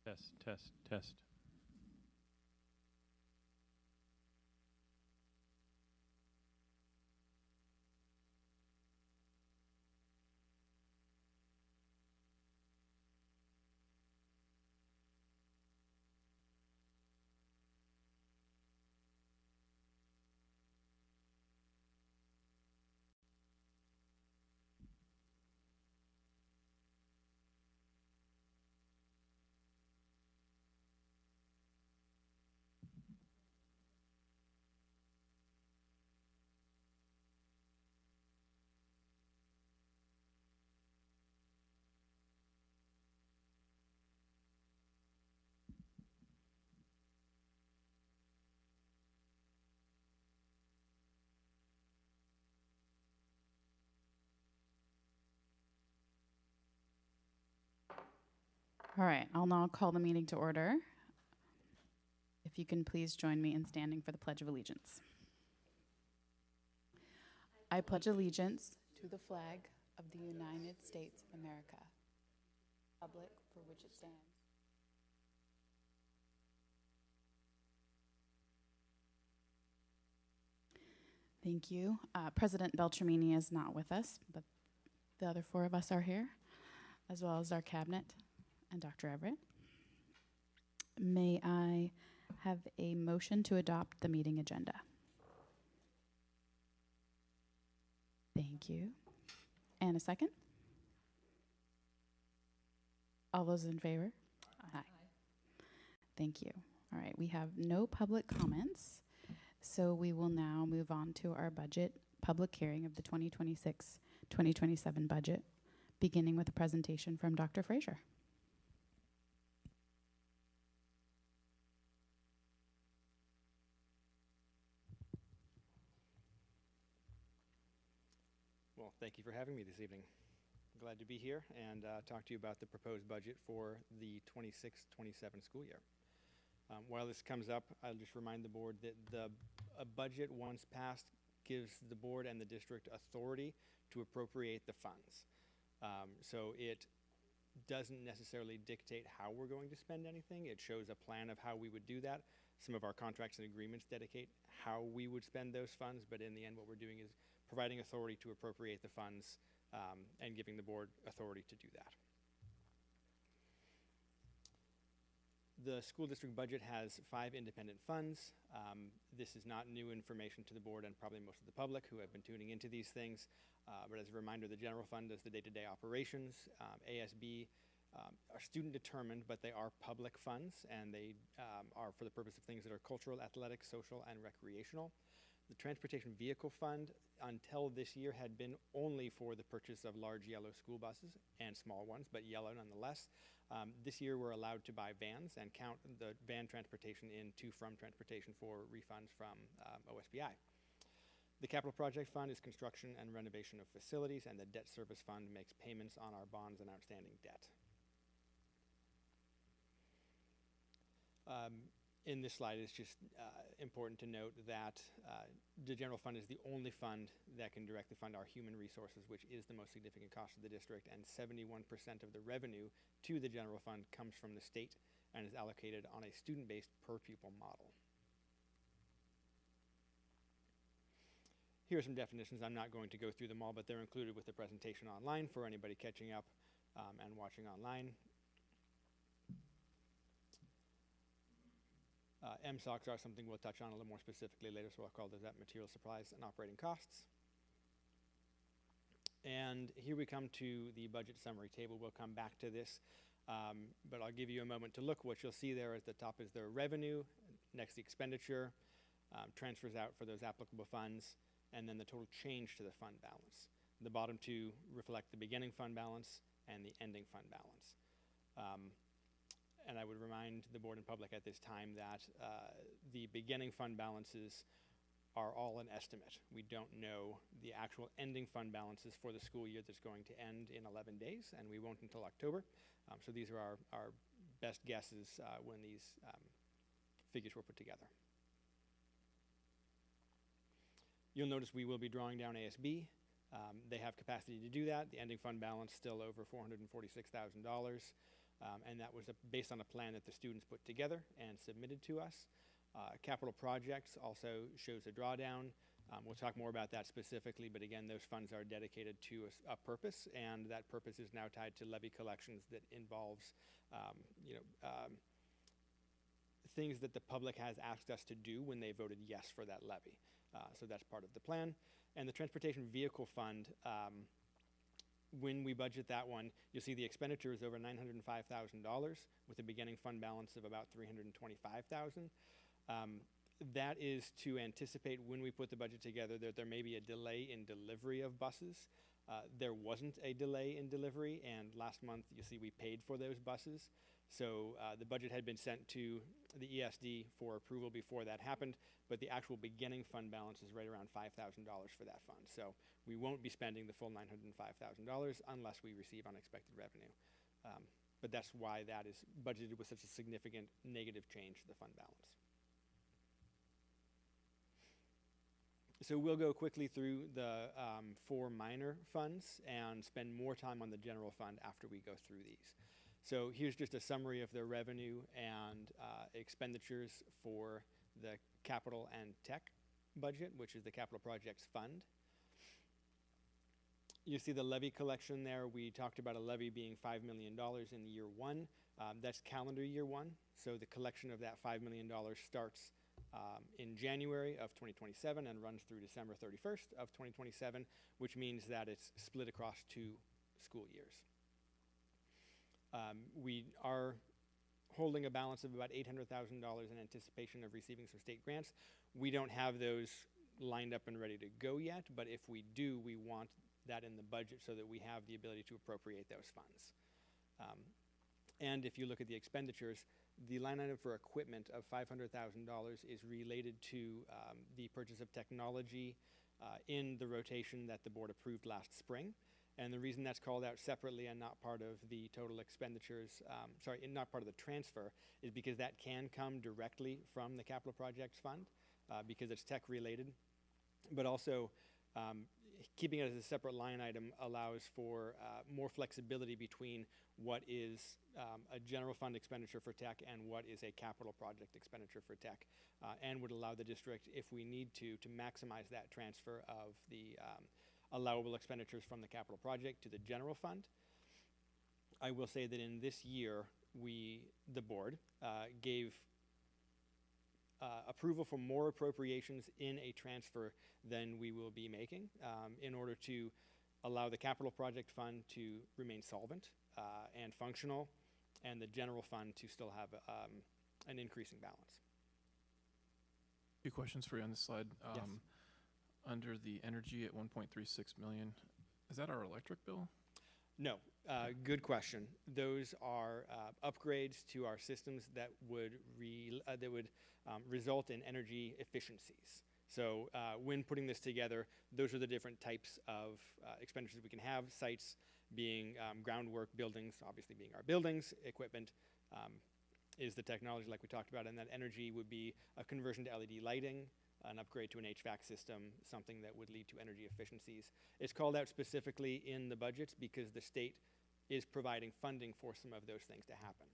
Test, test, test. All right, I'll now call the meeting to order. If you can please join me in standing for the Pledge of Allegiance. I pledge allegiance to the flag of the United States of America, republic for which it stands. Thank you. President Beltramini is not with us, but the other four of us are here, as well as our cabinet and Dr. Everett. May I have a motion to adopt the meeting agenda? Thank you. And a second? All those in favor? Aye. Thank you. All right, we have no public comments, so we will now move on to our budget public hearing of the 2026-2027 budget, beginning with a presentation from Dr. Fraser. Well, thank you for having me this evening. I'm glad to be here and talk to you about the proposed budget for the 26-27 school year. While this comes up, I'll just remind the board that a budget, once passed, gives the board and the district authority to appropriate the funds. So it doesn't necessarily dictate how we're going to spend anything. It shows a plan of how we would do that. Some of our contracts and agreements dedicate how we would spend those funds, but in the end what we're doing is providing authority to appropriate the funds and giving the board authority to do that. The school district budget has 5 independent funds. This is not new information to the board and probably most of the public who have been tuning into these things. But as a reminder, the general fund does the day-to-day operations. ASB are student determined, but they are public funds, and they are for the purpose of things that are cultural, athletic, social, and recreational. The transportation vehicle fund until this year had been only for the purchase of large yellow school buses and small ones, but yellow nonetheless. This year we're allowed to buy vans and count the van transportation in to-from transportation for refunds from OSBI. The capital project fund is construction and renovation of facilities, and the debt service fund makes payments on our bonds and outstanding debt. In this slide, it's just important to note that the general fund is the only fund that can directly fund our human resources, which is the most significant cost of the district, and 71% of the revenue to the general fund comes from the state and is allocated on a student-based per-pupil model. Here are some definitions. I'm not going to go through them all, but they're included with the presentation online for anybody catching up and watching online. MSOCs are something we'll touch on a little more specifically later, so I'll call those out: material supplies and operating costs. And here we come to the budget summary table. We'll come back to this, but I'll give you a moment to look. What you'll see there at the top is the revenue, next the expenditure, transfers out for those applicable funds, and then the total change to the fund balance. The bottom two reflect the beginning fund balance and the ending fund balance. And I would remind the board and public at this time that the beginning fund balances are all an estimate. We don't know the actual ending fund balances for the school year that's going to end in 11 days, and we won't until October. So these are our best guesses when these figures were put together. You'll notice we will be drawing down ASB. They have capacity to do that. The ending fund balance still over $446,000. and that was based on a plan that the students put together and submitted to us. Capital projects also shows a drawdown. We'll talk more about that specifically, but again, those funds are dedicated to a purpose, and that purpose is now tied to levy collections that involves, things that the public has asked us to do when they voted yes for that levy. So that's part of the plan. And the Transportation Vehicle Fund, when we budget that one, you'll see the expenditure is over $905,000 with a beginning fund balance of about $325,000. That is to anticipate when we put the budget together that there may be a delay in delivery of buses. There wasn't a delay in delivery, and last month you see we paid for those buses. So the budget had been sent to the ESD for approval before that happened, but the actual beginning fund balance is right around $5,000 for that fund. So we won't be spending the full $905,000 unless we receive unexpected revenue. But that's why that is budgeted with such a significant negative change to the fund balance. So we'll go quickly through the 4 minor funds and spend more time on the general fund after we go through these. So here's just a summary of their revenue and expenditures for the capital and tech budget, which is the capital projects fund. You see the levy collection there. We talked about a levy being $5 million in year 1. That's calendar year 1. So the collection of that $5 million starts in January of 2027 and runs through December 31st of 2027, which means that it's split across 2 school years. We are holding a balance of about $800,000 in anticipation of receiving some state grants. We don't have those lined up and ready to go yet, but if we do, we want that in the budget so that we have the ability to appropriate those funds. And if you look at the expenditures, the line item for equipment of $500,000 is related to the purchase of technology in the rotation that the board approved last spring. And the reason that's called out separately and not part of the total expenditures, not part of the transfer, is because that can come directly from the capital projects fund because it's tech related. But also, keeping it as a separate line item allows for more flexibility between what is a general fund expenditure for tech and what is a capital project expenditure for tech, and would allow the district, if we need to maximize that transfer of the allowable expenditures from the capital project to the general fund. I will say that in this year, the board, gave approval for more appropriations in a transfer than we will be making in order to allow the capital project fund to remain solvent and functional, and the general fund to still have an increasing balance. A few questions for you on this slide. Yes. Under the energy at 1.36 million, is that our electric bill? No, good question. Those are upgrades to our systems that would result in energy efficiencies. So when putting this together, those are the different types of expenditures we can have. Sites being groundwork, buildings obviously being our buildings, equipment is the technology like we talked about, and that energy would be a conversion to LED lighting, an upgrade to an HVAC system, something that would lead to energy efficiencies. It's called out specifically in the budgets because the state is providing funding for some of those things to happen.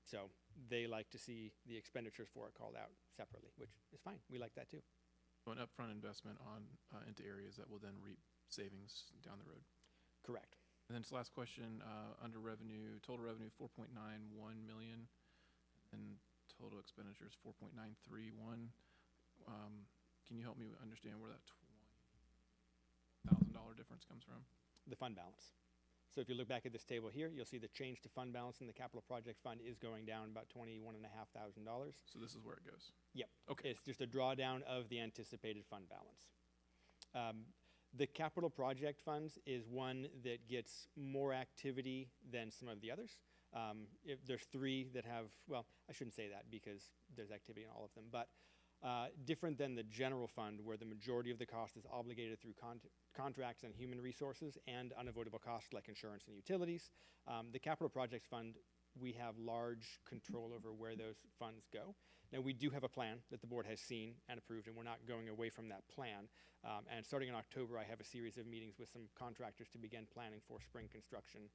So they like to see the expenditures for it called out separately, which is fine. We like that too. So an upfront investment into areas that will then reap savings down the road. Correct. And then this last question, under revenue, total revenue 4.91 million, and total expenditures 4.931. Can you help me understand where that $20,000 difference comes from? The fund balance. So if you look back at this table here, you'll see the change to fund balance in the capital project fund is going down about $21,500. So this is where it goes? Yep. Okay. It's just a drawdown of the anticipated fund balance. The capital project funds is one that gets more activity than some of the others. If there's 3 that have, well, I shouldn't say that because there's activity in all of them, but different than the general fund where the majority of the cost is obligated through contracts and human resources and unavoidable costs like insurance and utilities. The capital projects fund we have large control over where those funds go. Now, we do have a plan that the board has seen and approved, and we're not going away from that plan. And starting in October, I have a series of meetings with some contractors to begin planning for spring construction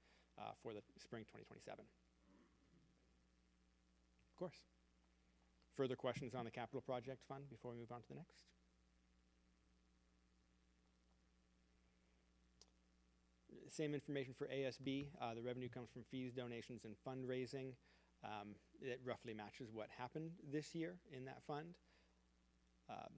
for the spring 2027. Of course. Further questions on the capital project fund before we move on to the next? Same information for ASB. The revenue comes from fees, donations, and fundraising. It roughly matches what happened this year in that fund.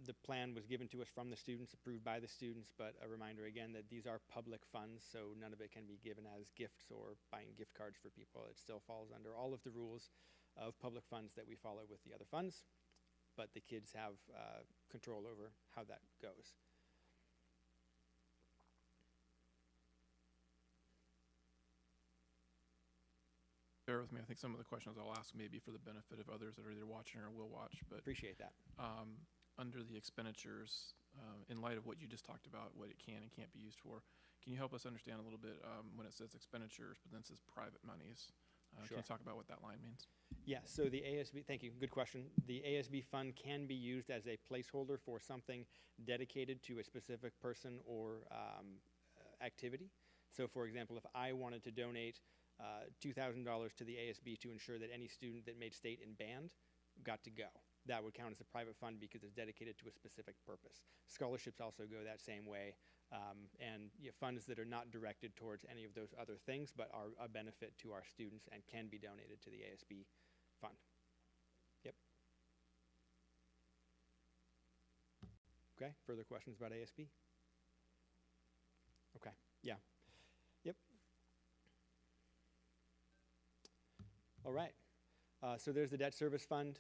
The plan was given to us from the students, approved by the students, but a reminder again that these are public funds, so none of it can be given as gifts or buying gift cards for people. It still falls under all of the rules of public funds that we follow with the other funds, but the kids have control over how that goes. Bear with me. I think some of the questions I'll ask may be for the benefit of others that are either watching or will watch. But Appreciate that. Under the expenditures, in light of what you just talked about, what it can and can't be used for, can you help us understand a little bit when it says expenditures, but then it says private monies? Sure. Can you talk about what that line means? Yeah, so the ASB, thank you, good question. The ASB fund can be used as a placeholder for something dedicated to a specific person or activity. So for example, if I wanted to donate $2,000 to the ASB to ensure that any student that made state in band got to go, that would count as a private fund because it's dedicated to a specific purpose. Scholarships also go that same way. And funds that are not directed towards any of those other things, but are a benefit to our students and can be donated to the ASB fund. Yep. Okay, further questions about ASB? Okay, yeah. Yep. All right, so there's the debt service fund.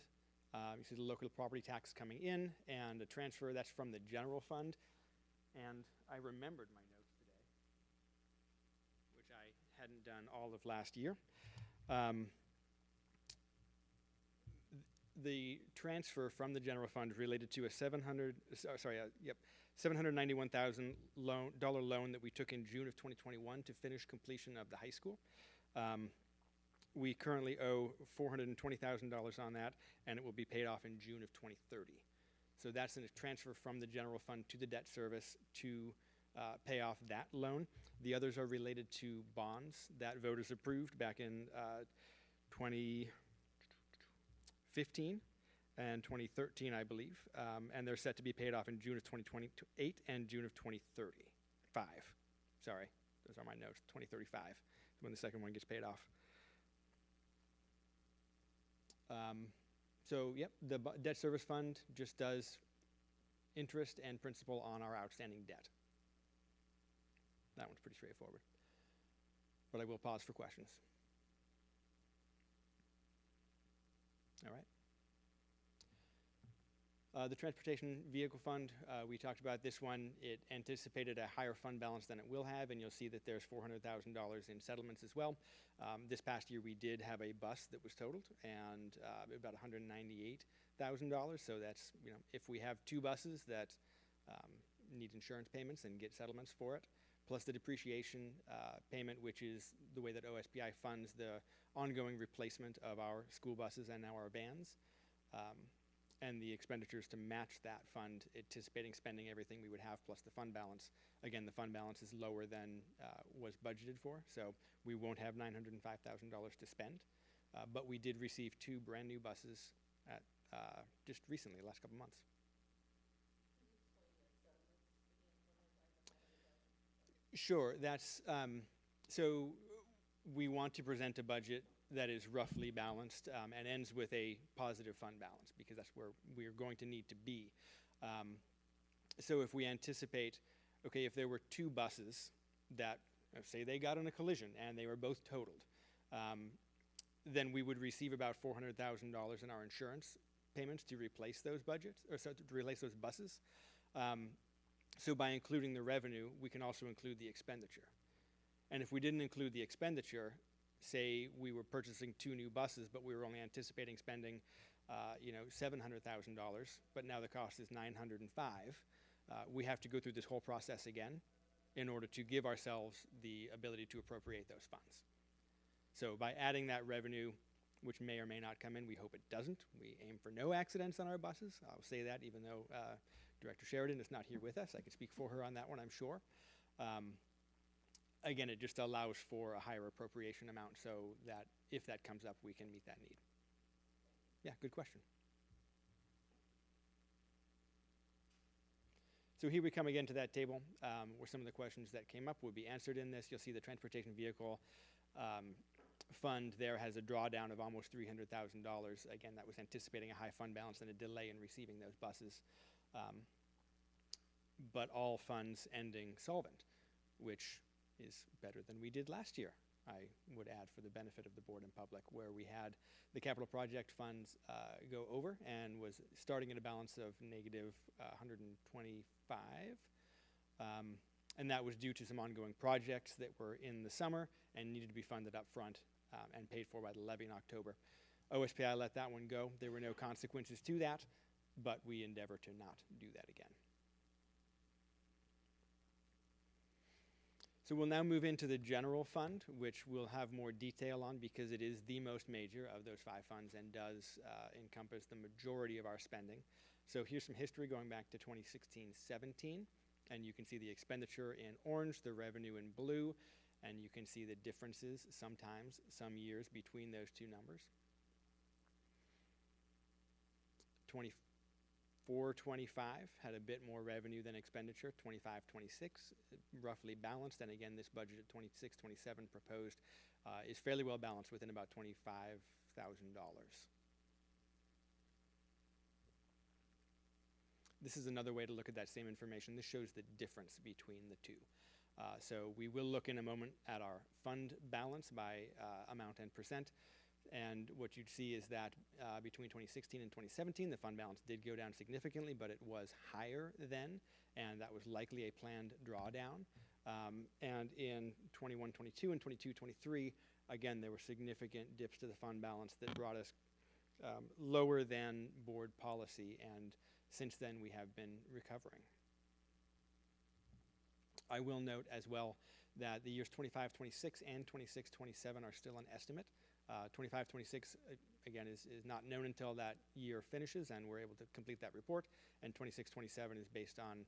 You see the local property tax coming in and a transfer that's from the general fund. And I remembered my notes today, which I hadn't done all of last year. The transfer from the general fund related to a $791,000 loan that we took in June of 2021 to finish completion of the high school. We currently owe $420,000 on that, and it will be paid off in June of 2030. So that's a transfer from the general fund to the debt service to pay off that loan. The others are related to bonds that voters approved back in 2015 and 2013, I believe. And they're set to be paid off in June of 2028 and June of 2035. Sorry, those are my notes. 2035 is when the second one gets paid off. So, yep, the debt service fund just does interest and principal on our outstanding debt. That one's pretty straightforward. But I will pause for questions. All right. The transportation vehicle fund, we talked about this one. It anticipated a higher fund balance than it will have, and you'll see that there's $400,000 in settlements as well. This past year, we did have a bus that was totaled, and about $198,000. So that's, if we have two buses that need insurance payments and get settlements for it, plus the depreciation payment, which is the way that OSPI funds the ongoing replacement of our school buses and now our vans. And the expenditures to match that fund, anticipating spending everything we would have plus the fund balance. Again, the fund balance is lower than was budgeted for, so we won't have $905,000 to spend. But we did receive two brand new buses at just recently, last couple months. Sure, that's, so we want to present a budget that is roughly balanced and ends with a positive fund balance because that's where we're going to need to be. So if we anticipate, okay, if there were two buses that, say they got in a collision and they were both totaled, then we would receive about $400,000 in our insurance payments to replace those budgets, or so to replace those buses. So by including the revenue, we can also include the expenditure. And if we didn't include the expenditure, say we were purchasing two new buses, but we were only anticipating spending, $700,000, but now the cost is $905,000. We have to go through this whole process again in order to give ourselves the ability to appropriate those funds. So by adding that revenue, which may or may not come in, we hope it doesn't. We aim for no accidents on our buses. I'll say that even though Director Sheridan is not here with us. I can speak for her on that one, I'm sure. Again, it just allows for a higher appropriation amount so that if that comes up, we can meet that need. Yeah, good question. So here we come again to that table where some of the questions that came up would be answered in this. You'll see the transportation vehicle fund there has a drawdown of almost $300,000. Again, that was anticipating a high fund balance and a delay in receiving those buses. But all funds ending solvent, which is better than we did last year, I would add, for the benefit of the board and public, where we had the capital project funds go over and was starting at a balance of negative 125. And that was due to some ongoing projects that were in the summer and needed to be funded up front and paid for by the levy in October. OSPI let that one go. There were no consequences to that, but we endeavor to not do that again. So we'll now move into the general fund, which we'll have more detail on because it is the most major of those 5 funds and does encompass the majority of our spending. So here's some history going back to 2016-17, and you can see the expenditure in orange, the revenue in blue, and you can see the differences sometimes, some years between those two numbers. 24-25 had a bit more revenue than expenditure. 25-26 roughly balanced, and again this budget at 26-27 proposed is fairly well balanced within about $25,000. This is another way to look at that same information. This shows the difference between the two. So we will look in a moment at our fund balance by amount and percent. And what you'd see is that between 2016 and 2017, the fund balance did go down significantly, but it was higher then, and that was likely a planned drawdown. And in 21-22 and 22-23, again, there were significant dips to the fund balance that brought us lower than board policy, and since then we have been recovering. I will note as well that the years 25-26 and 26-27 are still an estimate. 25-26 again is not known until that year finishes and we're able to complete that report, and 26-27 is based on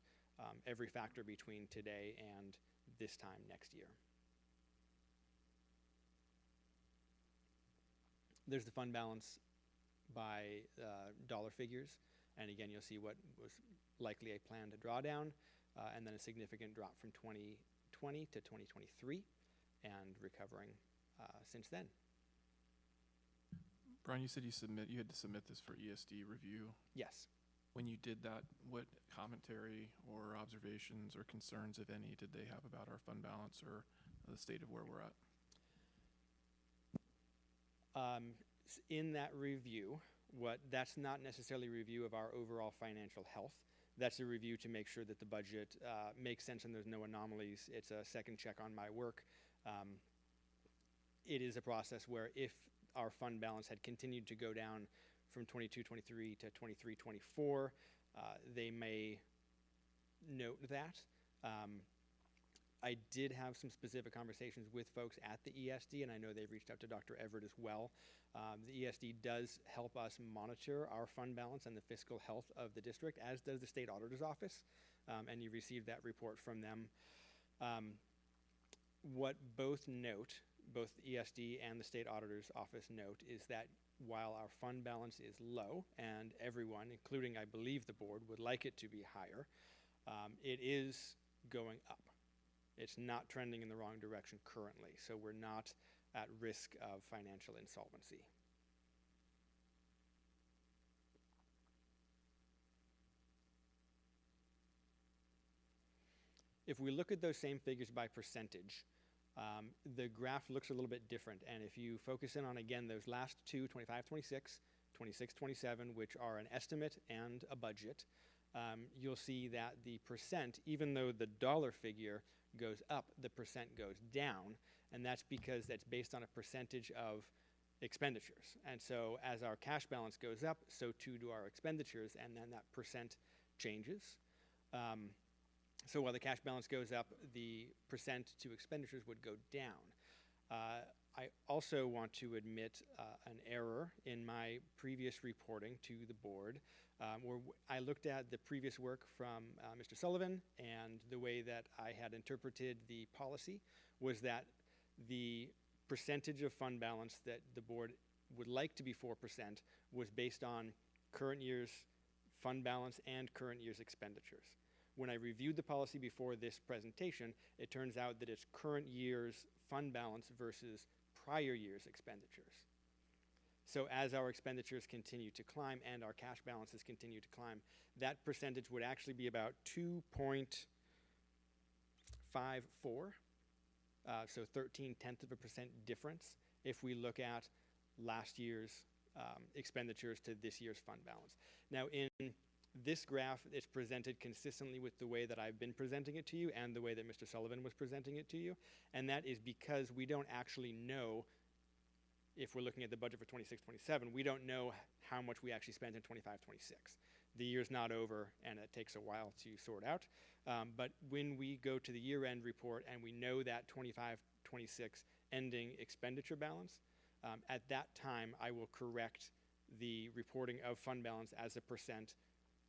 every factor between today and this time next year. There's the fund balance by dollar figures, and again you'll see what was likely a planned drawdown and then a significant drop from 2020 to 2023 and recovering since then. Brian, you said you had to submit this for ESD review. Yes. When you did that, what commentary or observations or concerns, if any, did they have about our fund balance or the state of where we're at? In that review, that's not necessarily a review of our overall financial health. That's a review to make sure that the budget makes sense and there's no anomalies. It's a second check on my work. It is a process where if our fund balance had continued to go down from 22-23 to 23-24, they may note that. I did have some specific conversations with folks at the ESD, and I know they've reached out to Dr. Everett as well. The ESD does help us monitor our fund balance and the fiscal health of the district, as does the state auditor's office, and you received that report from them. What both note, both the ESD and the state auditor's office note, is that while our fund balance is low, and everyone, including I believe the board, would like it to be higher, it is going up. It's not trending in the wrong direction currently, so we're not at risk of financial insolvency. If we look at those same figures by percentage, the graph looks a little bit different, and if you focus in on, again, those last two, 25-26, 26-27, which are an estimate and a budget, you'll see that the percent, even though the dollar figure goes up, the percent goes down, and that's because that's based on a percentage of expenditures. And so as our cash balance goes up, so too do our expenditures, and then that percent changes. So while the cash balance goes up, the percent to expenditures would go down. I also want to admit an error in my previous reporting to the board, where I looked at the previous work from Mr. Sullivan, and the way that I had interpreted the policy was that the percentage of fund balance that the board would like to be 4% was based on current year's fund balance and current year's expenditures. When I reviewed the policy before this presentation, it turns out that it's current year's fund balance versus prior year's expenditures. So as our expenditures continue to climb and our cash balances continue to climb, that percentage would actually be about 2.54, so 0.13% difference if we look at last year's expenditures to this year's fund balance. Now in this graph, it's presented consistently with the way that I've been presenting it to you and the way that Mr. Sullivan was presenting it to you. And that is because we don't actually know, if we're looking at the budget for 26-27, we don't know how much we actually spent in 25-26. The year's not over, and it takes a while to sort out. But when we go to the year-end report and we know that 25-26 ending expenditure balance, at that time, I will correct the reporting of fund balance as a percent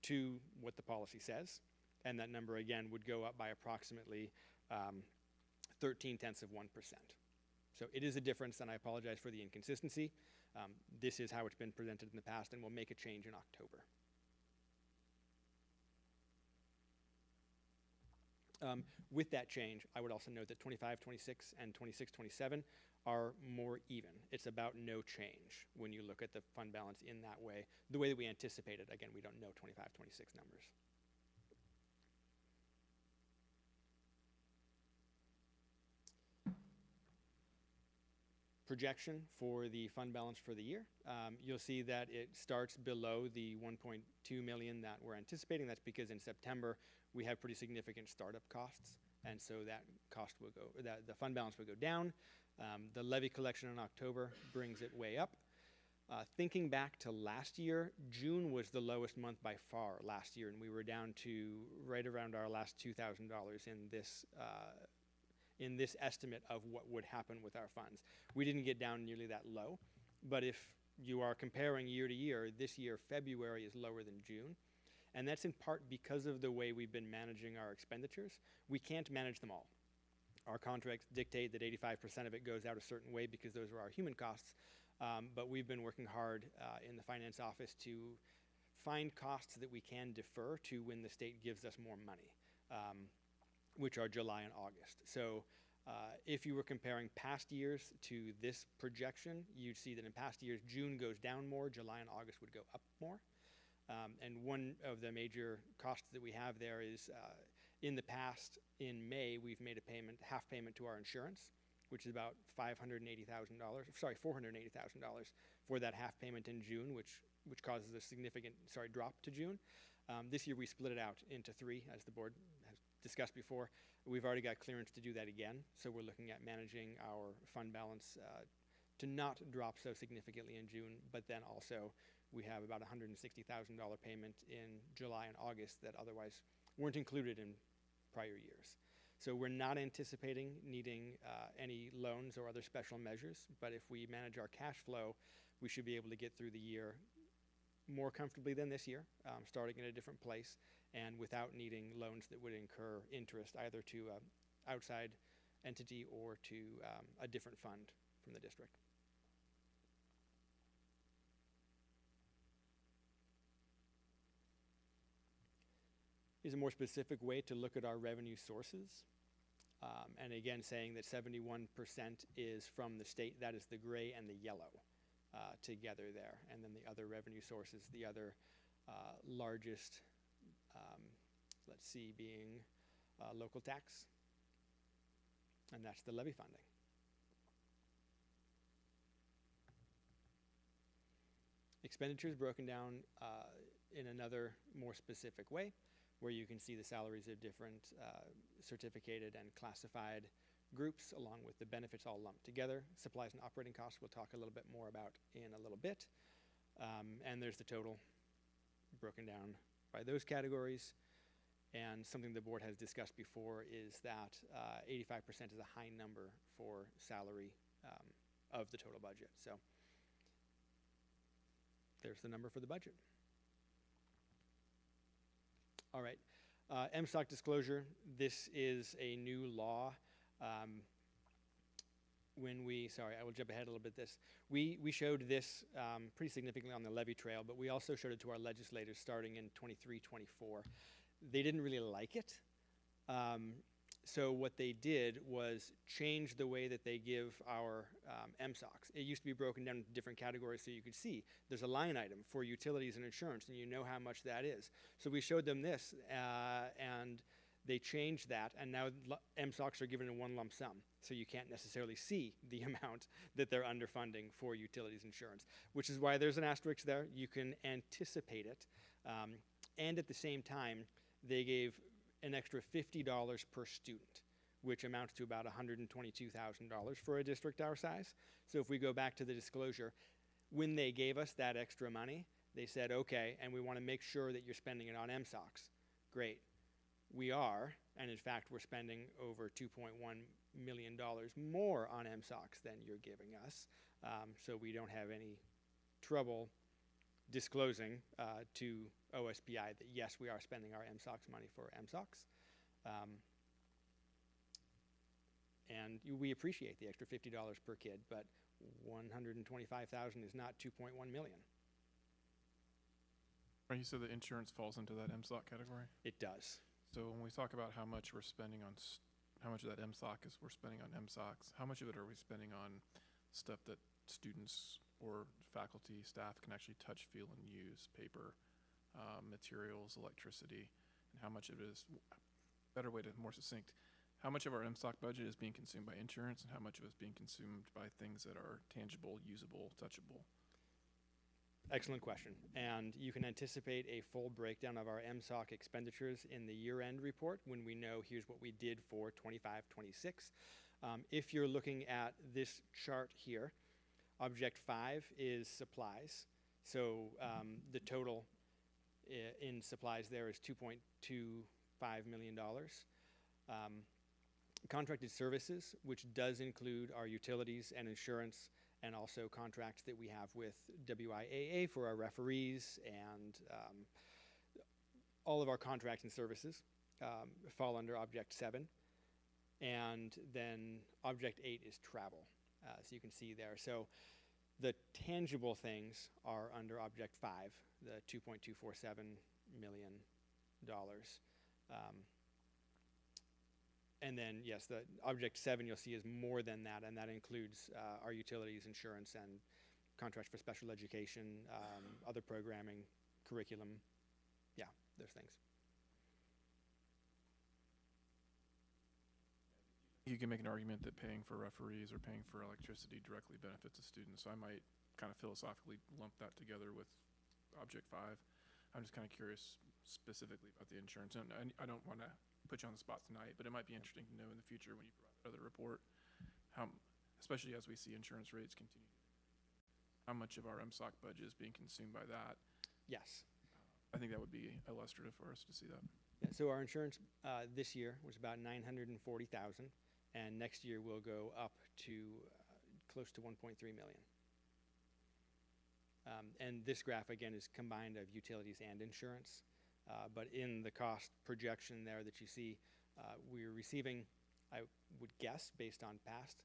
to what the policy says, and that number again would go up by approximately 0.13%. So it is a difference, and I apologize for the inconsistency. This is how it's been presented in the past, and we'll make a change in October. With that change, I would also note that 25-26 and 26-27 are more even. It's about no change when you look at the fund balance in that way, the way that we anticipated. Again, we don't know 25-26 numbers. Projection for the fund balance for the year. You'll see that it starts below the 1.2 million that we're anticipating. That's because in September we have pretty significant startup costs, and so that cost will go, the fund balance will go down. The levy collection in October brings it way up. Thinking back to last year, June was the lowest month by far last year, and we were down to right around our last $2,000 in this estimate of what would happen with our funds. We didn't get down nearly that low, but if you are comparing year to year, this year February is lower than June, and that's in part because of the way we've been managing our expenditures. We can't manage them all. Our contracts dictate that 85% of it goes out a certain way because those are our human costs, but we've been working hard in the finance office to find costs that we can defer to when the state gives us more money, which are July and August. So if you were comparing past years to this projection, you'd see that in past years, June goes down more, July and August would go up more. And one of the major costs that we have there is in the past, in May, we've made a payment, half payment to our insurance, which is about $480,000 for that half payment in June, which causes a significant, drop to June. This year we split it out into 3, as the board has discussed before. We've already got clearance to do that again, so we're looking at managing our fund balance to not drop so significantly in June, but then also we have about $160,000 payment in July and August that otherwise weren't included in prior years. So we're not anticipating needing any loans or other special measures, but if we manage our cash flow, we should be able to get through the year more comfortably than this year, starting in a different place and without needing loans that would incur interest either to an outside entity or to a different fund from the district. Is a more specific way to look at our revenue sources. And again, saying that 71% is from the state, that is the gray and the yellow together there. And then the other revenue sources, the other largest, let's see, being local tax, and that's the levy funding. Expenditures broken down in another more specific way, where you can see the salaries of different certificated and classified groups along with the benefits all lumped together. Supplies and operating costs we'll talk a little bit more about in a little bit. And there's the total broken down by those categories. And something the board has discussed before is that 85% is a high number for salary of the total budget. So there's the number for the budget. All right. MSOC disclosure. This is a new law. Sorry, I will jump ahead a little bit. We showed this pretty significantly on the levy trail, but we also showed it to our legislators starting in 23-24. They didn't really like it. So what they did was change the way that they give our MSOCs. It used to be broken down into different categories so you could see there's a line item for utilities and insurance, and you know how much that is. So we showed them this, and they changed that, and now MSOCs are given in one lump sum. So you can't necessarily see the amount that they're underfunding for utilities insurance, which is why there's an asterisk there. You can anticipate it. And at the same time, they gave an extra $50 per student, which amounts to about $122,000 for a district our size. So if we go back to the disclosure, when they gave us that extra money, they said, okay, and we want to make sure that you're spending it on MSOCs. Great. We are, and in fact, we're spending over $2.1 million more on MSOCs than you're giving us. So we don't have any trouble disclosing to OSPI that yes, we are spending our MSOCs money for MSOCs. And we appreciate the extra $50 per kid, but $125,000 is not $2.1 million. You said the insurance falls into that MSOC category? It does. So when we talk about how much we're spending on, how much of that MSOC is we're spending on MSOCs, how much of it are we spending on stuff that students or faculty, staff can actually touch, feel, and use? Paper, materials, electricity, and how much of it is, better way to, more succinct, how much of our MSOC budget is being consumed by insurance and how much of it is being consumed by things that are tangible, usable, touchable? Excellent question. And you can anticipate a full breakdown of our MSOC expenditures in the year-end report when we know here's what we did for 25-26. If you're looking at this chart here, Object 5 is supplies. So the total in supplies there is $2.25 million. Contracted services, which does include our utilities and insurance, and also contracts that we have with WIAA for our referees, and all of our contracts and services fall under Object 7. And then Object 8 is travel, so you can see there. So the tangible things are under Object 5, the $2.247 million. And then, yes, the Object 7 you'll see is more than that, and that includes our utilities, insurance, and contracts for special education, other programming, curriculum, yeah, those things. You can make an argument that paying for referees or paying for electricity directly benefits a student, so I might kind of philosophically lump that together with Object 5. I'm just kind of curious specifically about the insurance, and I don't want to put you on the spot tonight, but it might be interesting to know in the future when you provide another report, how, especially as we see insurance rates continue, how much of our MSOC budget is being consumed by that. Yes. I think that would be illustrative for us to see that. Yeah, so our insurance this year was about $940,000, and next year will go up to close to $1.3 million. And this graph, again, is combined of utilities and insurance. But in the cost projection there that you see, we're receiving, I would guess, based on past,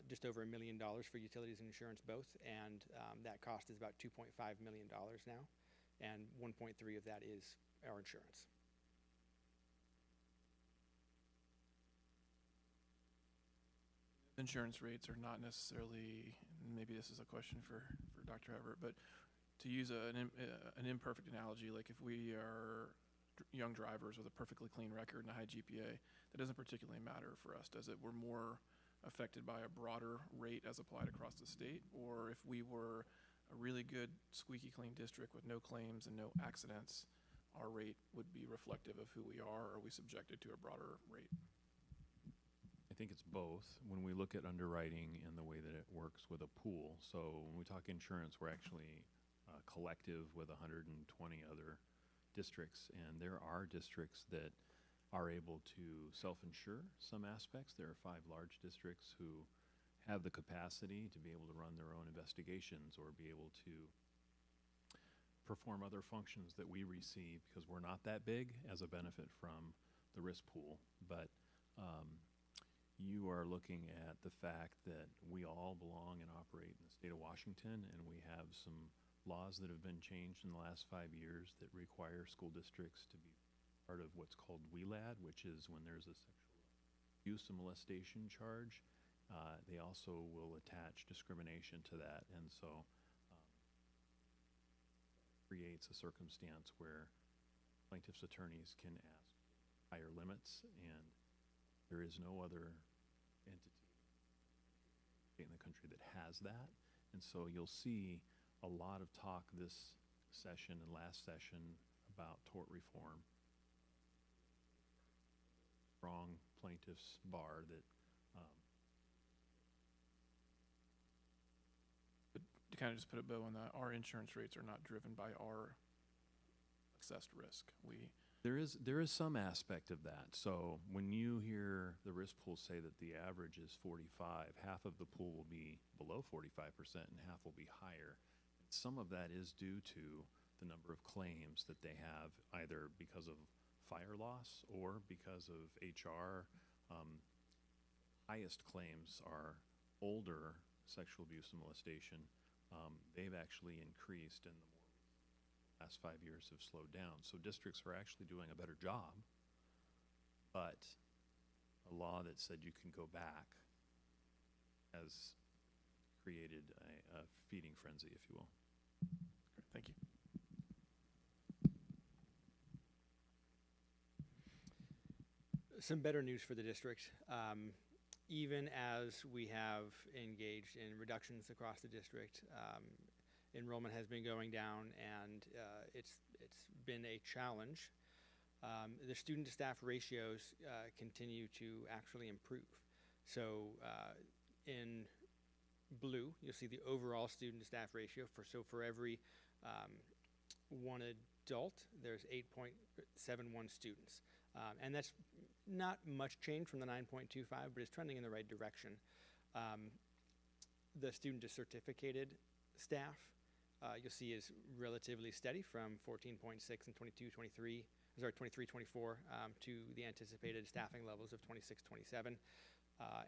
just over $1 million for utilities and insurance both, and that cost is about $2.5 million now, and 1.3 of that is our insurance. Insurance rates are not necessarily, maybe this is a question for Dr. Everett, but to use an imperfect analogy, like if we are young drivers with a perfectly clean record and a high GPA, that doesn't particularly matter for us, does it? We're more affected by a broader rate as applied across the state, or if we were a really good squeaky clean district with no claims and no accidents, our rate would be reflective of who we are. Are we subjected to a broader rate? I think it's both. When we look at underwriting and the way that it works with a pool, so when we talk insurance, we're actually collective with 120 other districts, and there are districts that are able to self-insure some aspects. There are 5 large districts who have the capacity to be able to run their own investigations or be able to perform other functions that we receive, because we're not that big, as a benefit from the risk pool. But you are looking at the fact that we all belong and operate in the state of Washington, and we have some laws that have been changed in the last 5 years that require school districts to be part of what's called WELAD, which is when there's a sexual abuse and molestation charge. They also will attach discrimination to that, and so creates a circumstance where plaintiff's attorneys can ask higher limits, and there is no other entity in the country that has that. And so you'll see a lot of talk this session and last session about tort reform. Strong plaintiffs bar that To kind of just put a bow on that, our insurance rates are not driven by our assessed risk. there is some aspect of that. So when you hear the risk pool say that the average is 45, half of the pool will be below 45% and half will be higher. Some of that is due to the number of claims that they have, either because of fire loss or because of HR. Highest claims are older sexual abuse and molestation. They've actually increased, and the last 5 years have slowed down. So districts are actually doing a better job, but a law that said you can go back has created a feeding frenzy, if you will. Great, thank you. Some better news for the district. Even as we have engaged in reductions across the district, enrollment has been going down, and it's been a challenge. The student to staff ratios continue to actually improve. So in blue, you'll see the overall student to staff ratio. For every one adult, there's 8.71 students. And that's not much change from the 9.25, but it's trending in the right direction. The student to certificated staff, you'll see, is relatively steady from 14.6 in 23-24 to the anticipated staffing levels of 26-27.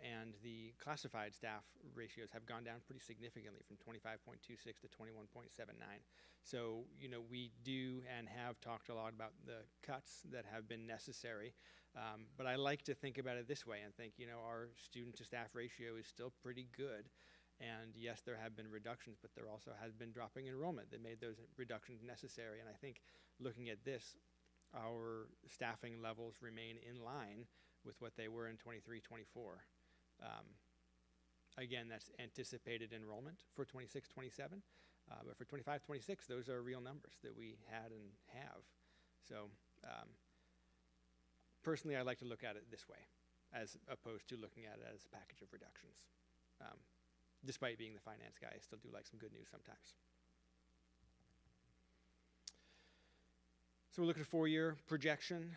And the classified staff ratios have gone down pretty significantly from 25.26 to 21.79. So, we do and have talked a lot about the cuts that have been necessary. But I like to think about it this way and think, our student to staff ratio is still pretty good. And yes, there have been reductions, but there also has been dropping enrollment that made those reductions necessary. And I think looking at this, our staffing levels remain in line with what they were in 23-24. Again, that's anticipated enrollment for 26-27. But for 25-26, those are real numbers that we had and have. So personally, I like to look at it this way, as opposed to looking at it as a package of reductions. Despite being the finance guy, I still do like some good news sometimes. So we're looking at a 4-year projection.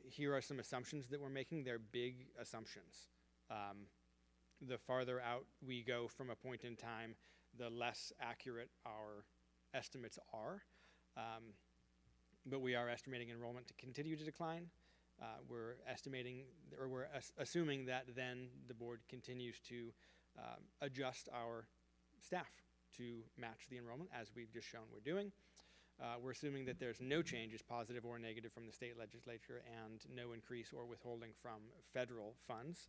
Here are some assumptions that we're making. They're big assumptions. The farther out we go from a point in time, the less accurate our estimates are. But we are estimating enrollment to continue to decline. We're assuming that then the board continues to adjust our staff to match the enrollment, as we've just shown we're doing. We're assuming that there's no changes, positive or negative, from the state legislature, and no increase or withholding from federal funds.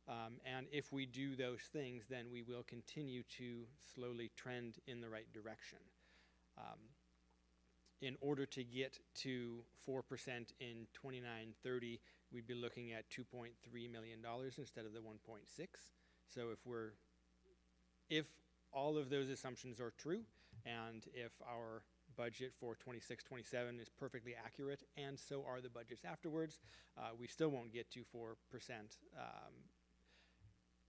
And if we do those things, then we will continue to slowly trend in the right direction. In order to get to 4% in 29-30, we'd be looking at $2.3 million instead of the 1.6. So if all of those assumptions are true, and if our budget for 26-27 is perfectly accurate, and so are the budgets afterwards, we still won't get to 4%.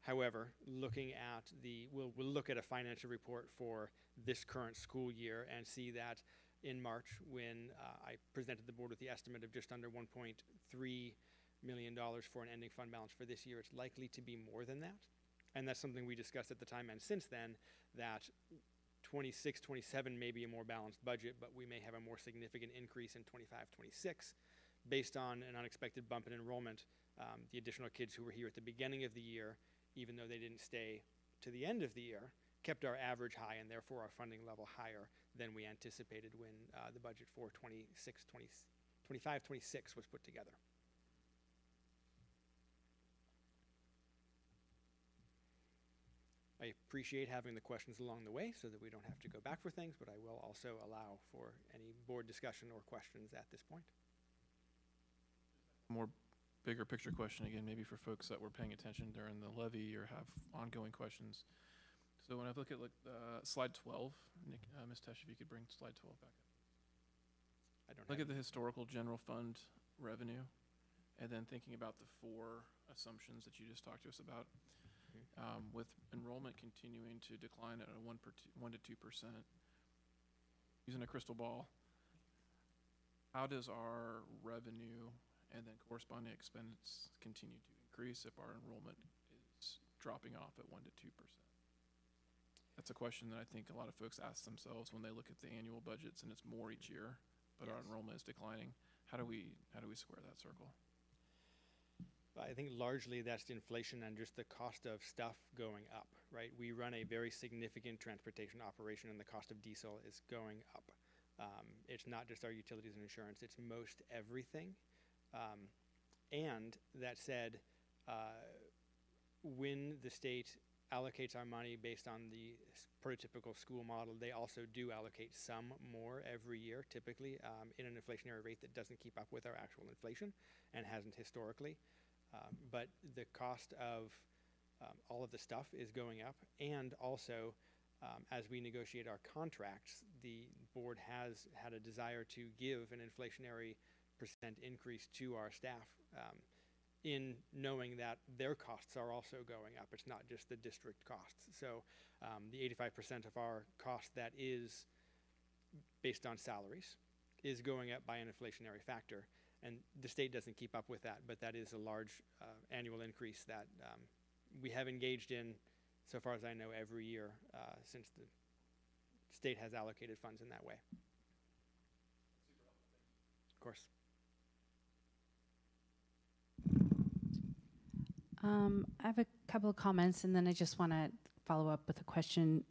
However, looking at we'll look at a financial report for this current school year and see that in March, when I presented the board with the estimate of just under $1.3 million for an ending fund balance for this year, it's likely to be more than that. And that's something we discussed at the time and since then, that 26, 27 may be a more balanced budget, but we may have a more significant increase in 25, 26 based on an unexpected bump in enrollment. The additional kids who were here at the beginning of the year, even though they didn't stay to the end of the year, kept our average high and therefore our funding level higher than we anticipated when the budget for 25, 26 was put together. I appreciate having the questions along the way so that we don't have to go back for things, but I will also allow for any board discussion or questions at this point. More bigger picture question again, maybe for folks that were paying attention during the levy or have ongoing questions. So when I look at slide 12, Nick, Ms. Tesh, if you could bring slide 12 back up. I don't Look have at the historical general fund revenue, and then thinking about the 4 assumptions that you just talked to us about. With enrollment continuing to decline at a 1 to 2%, using a crystal ball, how does our revenue and then corresponding expense continue to increase if our enrollment is dropping off at 1 to 2%? That's a question that I think a lot of folks ask themselves when they look at the annual budgets and it's more each year, but our enrollment is declining. How do we square that circle? I think largely that's inflation and just the cost of stuff going up, right? We run a very significant transportation operation and the cost of diesel is going up. It's not just our utilities and insurance, it's most everything. And that said, when the state allocates our money based on the prototypical school model, they also do allocate some more every year, typically in an inflationary rate that doesn't keep up with our actual inflation and hasn't historically. But the cost of all of the stuff is going up, and also as we negotiate our contracts, the board has had a desire to give an inflationary % increase to our staff in knowing that their costs are also going up. It's not just the district costs. So the 85% of our cost that is based on salaries is going up by an inflationary factor. And the state doesn't keep up with that, but that is a large annual increase that we have engaged in, so far as I know, every year since the state has allocated funds in that way. Of course. I have a couple of comments, and then I just want to follow up with a question.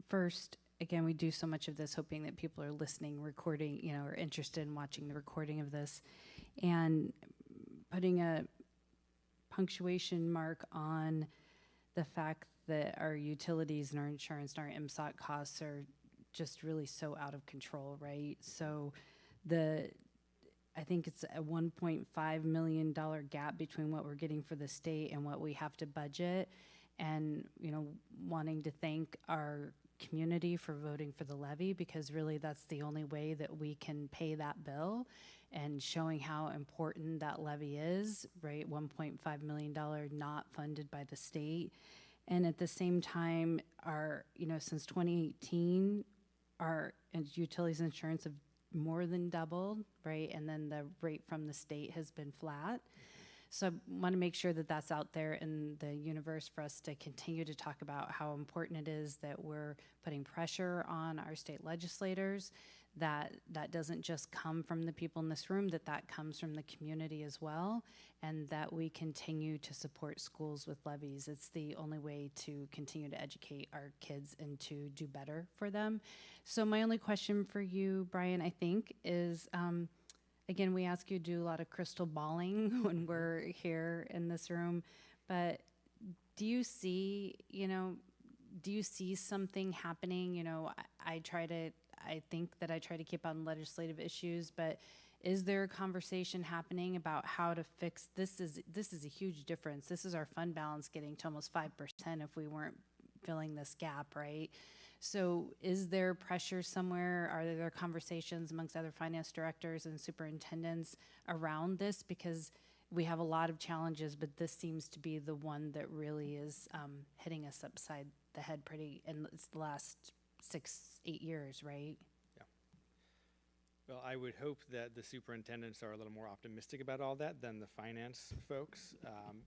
First, again, we do so much of this hoping that people are listening, recording, or interested in watching the recording of this. And putting a punctuation mark on the fact that our utilities and our insurance and our MSOT costs are just really so out of control, right? So I think it's a $1.5 million gap between what we're getting for the state and what we have to budget. And, wanting to thank our community for voting for the levy, because really that's the only way that we can pay that bill, and showing how important that levy is, right? $1.5 million not funded by the state. And at the same time, since 2018, our utilities and insurance have more than doubled, right? And then the rate from the state has been flat. So I want to make sure that that's out there in the universe for us to continue to talk about how important it is that we're putting pressure on our state legislators, that doesn't just come from the people in this room, that comes from the community as well, and that we continue to support schools with levies. It's the only way to continue to educate our kids and to do better for them. So my only question for you, Brian, I think is, again, we ask you to do a lot of crystal balling when we're here in this room, but do you see something happening? I think that I try to keep on legislative issues, but is there a conversation happening about how to fix this? This is a huge difference. This is our fund balance getting to almost 5% if we weren't filling this gap, right? So is there pressure somewhere? Are there conversations amongst other finance directors and superintendents around this? Because we have a lot of challenges, but this seems to be the one that really is hitting us upside the head pretty, and it's the last 6-8 years, right? Well, I would hope that the superintendents are a little more optimistic about all that than the finance folks,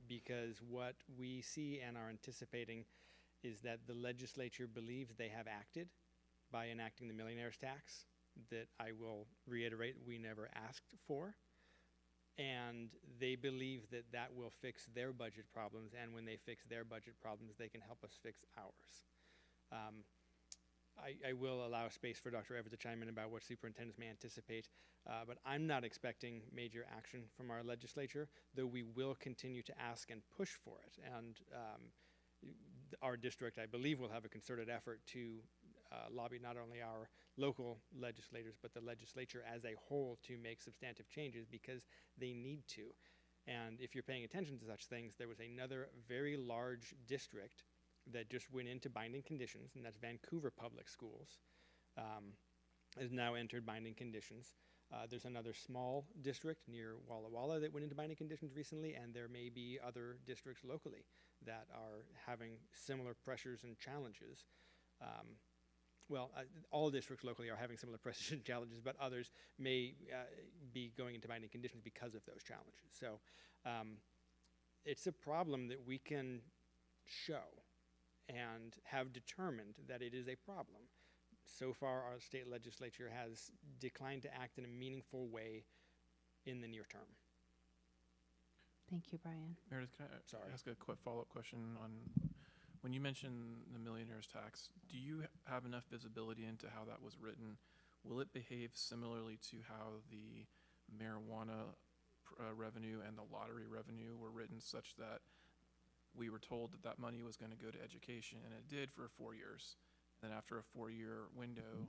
because what we see and are anticipating is that the legislature believes they have acted by enacting the millionaire's tax that I will reiterate we never asked for. And they believe that that will fix their budget problems, and when they fix their budget problems, they can help us fix ours. I will allow space for Dr. Everett to chime in about what superintendents may anticipate, but I'm not expecting major action from our legislature, though we will continue to ask and push for it. And our district, I believe, will have a concerted effort to lobby not only our local legislators, but the legislature as a whole to make substantive changes because they need to. And if you're paying attention to such things, there was another very large district that just went into binding conditions, and that's Vancouver Public Schools, has now entered binding conditions. There's another small district near Walla Walla that went into binding conditions recently, and there may be other districts locally that are having similar pressures and challenges. All districts locally are having similar pressures and challenges, but others may be going into binding conditions because of those challenges. So it's a problem that we can show and have determined that it is a problem. So far, our state legislature has declined to act in a meaningful way in the near term. Thank you, Brian. Meredith, can I ask a quick follow-up question on, when you mentioned the millionaire's tax, do you have enough visibility into how that was written? Will it behave similarly to how the marijuana revenue and the lottery revenue were written, such that we were told that that money was going to go to education, and it did for 4 years. Then after a 4-year window,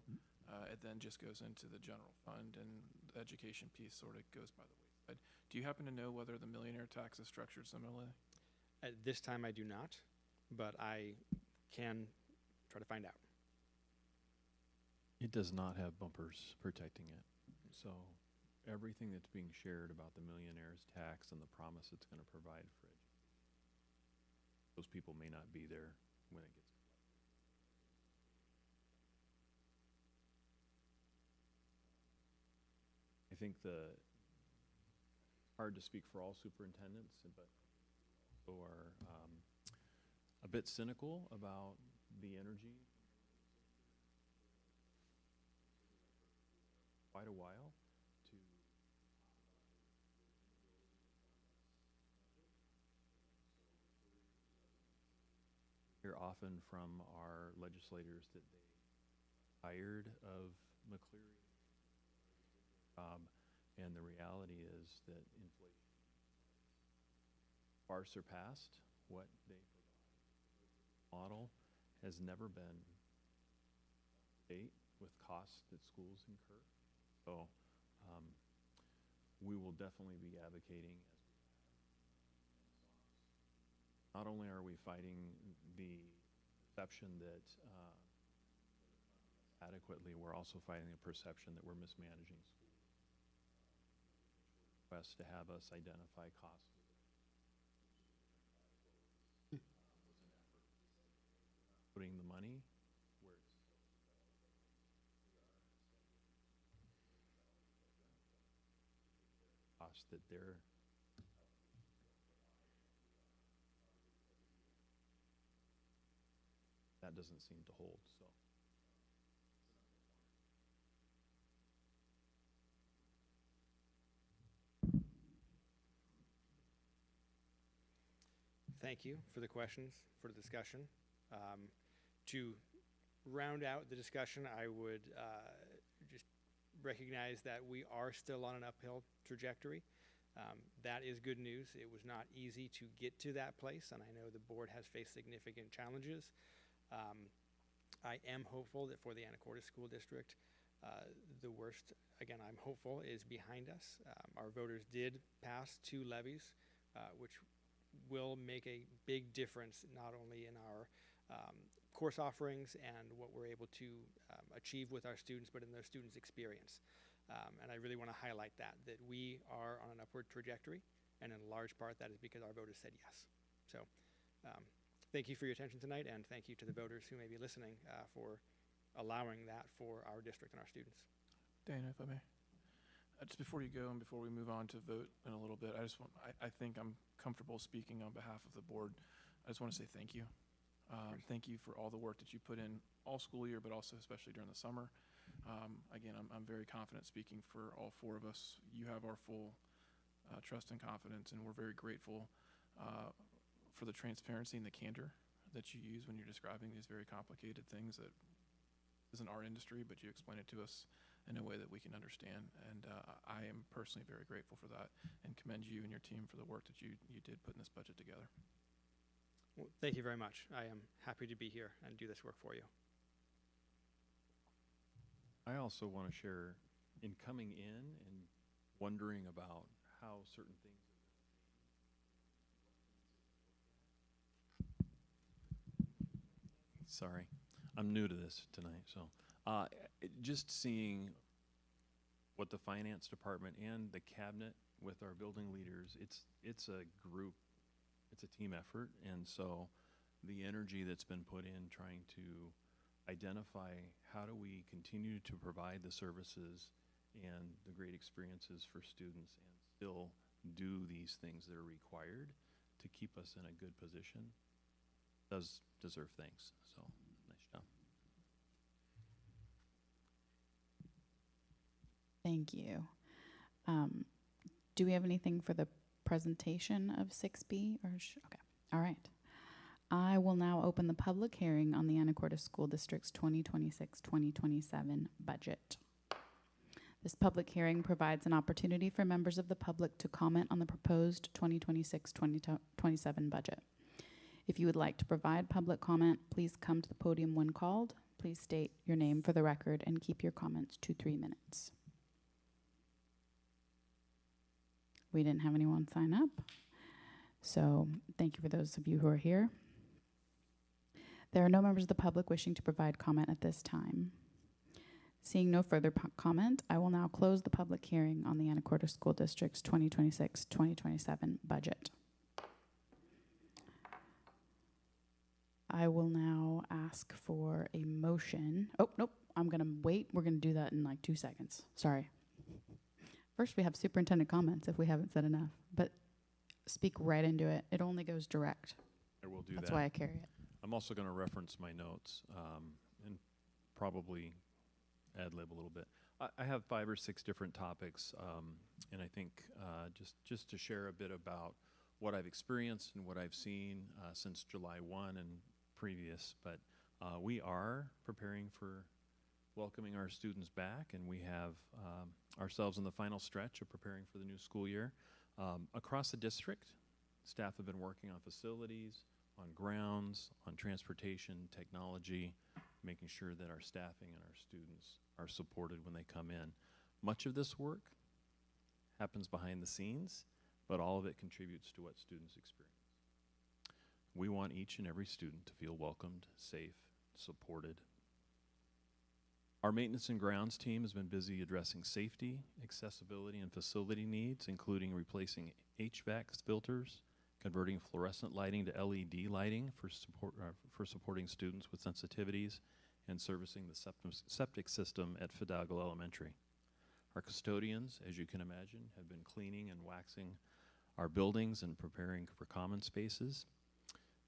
it then just goes into the general fund, and the education piece sort of goes by the wayside. Do you happen to know whether the millionaire tax is structured similarly? At this time, I do not, but I can try to find out. It does not have bumpers protecting it. So everything that's being shared about the millionaire's tax and the promise it's going to provide for it, those people may not be there when it gets collected. I think hard to speak for all superintendents, but who are a bit cynical about the energy. Quite a while to hear often from our legislators that they are tired of McCleary, and the reality is that inflation far surpassed what they provide. Model has never been with costs that schools incur. So we will definitely be advocating. Not only are we fighting the perception that adequately, we're also fighting the perception that we're mismanaging schools. Request to have us identify costs. Putting the money where it's cost that they're that doesn't seem to hold. So thank you for the questions, for the discussion. To round out the discussion, I would just recognize that we are still on an uphill trajectory. That is good news. It was not easy to get to that place, and I know the board has faced significant challenges. I am hopeful that for the Anacortes School District, the worst, again, I'm hopeful, is behind us. Our voters did pass 2 levies, which will make a big difference not only in our course offerings and what we're able to achieve with our students, but in their students' experience. And I really want to highlight that we are on an upward trajectory, and in large part that is because our voters said yes. So thank you for your attention tonight, and thank you to the voters who may be listening for allowing that for our district and our students. Dana, if I may. Just before you go and before we move on to vote in a little bit, I think I'm comfortable speaking on behalf of the board. I just want to say thank you. Thank you for all the work that you put in all school year, but also especially during the summer. Again, I'm very confident speaking for all four of us. You have our full trust and confidence, and we're very grateful for the transparency and the candor that you use when you're describing these very complicated things that isn't our industry, but you explain it to us in a way that we can understand. And I am personally very grateful for that and commend you and your team for the work that you did putting this budget together. Well, thank you very much. I am happy to be here and do this work for you. I also want to share, in coming in and wondering about how certain things Sorry, I'm new to this tonight, so just seeing what the finance department and the cabinet with our building leaders, it's a group, it's a team effort, and so the energy that's been put in trying to identify how do we continue to provide the services and the great experiences for students and still do these things that are required to keep us in a good position does deserve thanks. So, nice job. Thank you. Do we have anything for the presentation of 6B? Okay, all right. I will now open the public hearing on the Anacortes School District's 2026-2027 budget. This public hearing provides an opportunity for members of the public to comment on the proposed 2026-2027 budget. If you would like to provide public comment, please come to the podium when called. Please state your name for the record and keep your comments to 3 minutes. We didn't have anyone sign up, so thank you for those of you who are here. There are no members of the public wishing to provide comment at this time. Seeing no further comment, I will now close the public hearing on the Anacortes School District's 2026-2027 budget. I will now ask for a motion. Oh, nope, I'm gonna wait. We're gonna do that in like 2 seconds. Sorry. First, we have superintendent comments if we haven't said enough, but speak right into it. It only goes direct. I will do that. That's why I carry it. I'm also going to reference my notes and probably ad-lib a little bit. I have 5 or 6 different topics, and I think just to share a bit about what I've experienced and what I've seen since July 1 and previous, but we are preparing for welcoming our students back, and we have ourselves in the final stretch of preparing for the new school year. Across the district, staff have been working on facilities, on grounds, on transportation, technology, making sure that our staffing and our students are supported when they come in. Much of this work happens behind the scenes, but all of it contributes to what students experience. We want each and every student to feel welcomed, safe, supported. Our maintenance and grounds team has been busy addressing safety, accessibility, and facility needs, including replacing HVAC filters, converting fluorescent lighting to LED lighting for supporting students with sensitivities, and servicing the septic system at Fidalgo Elementary. Our custodians, as you can imagine, have been cleaning and waxing our buildings and preparing for common spaces.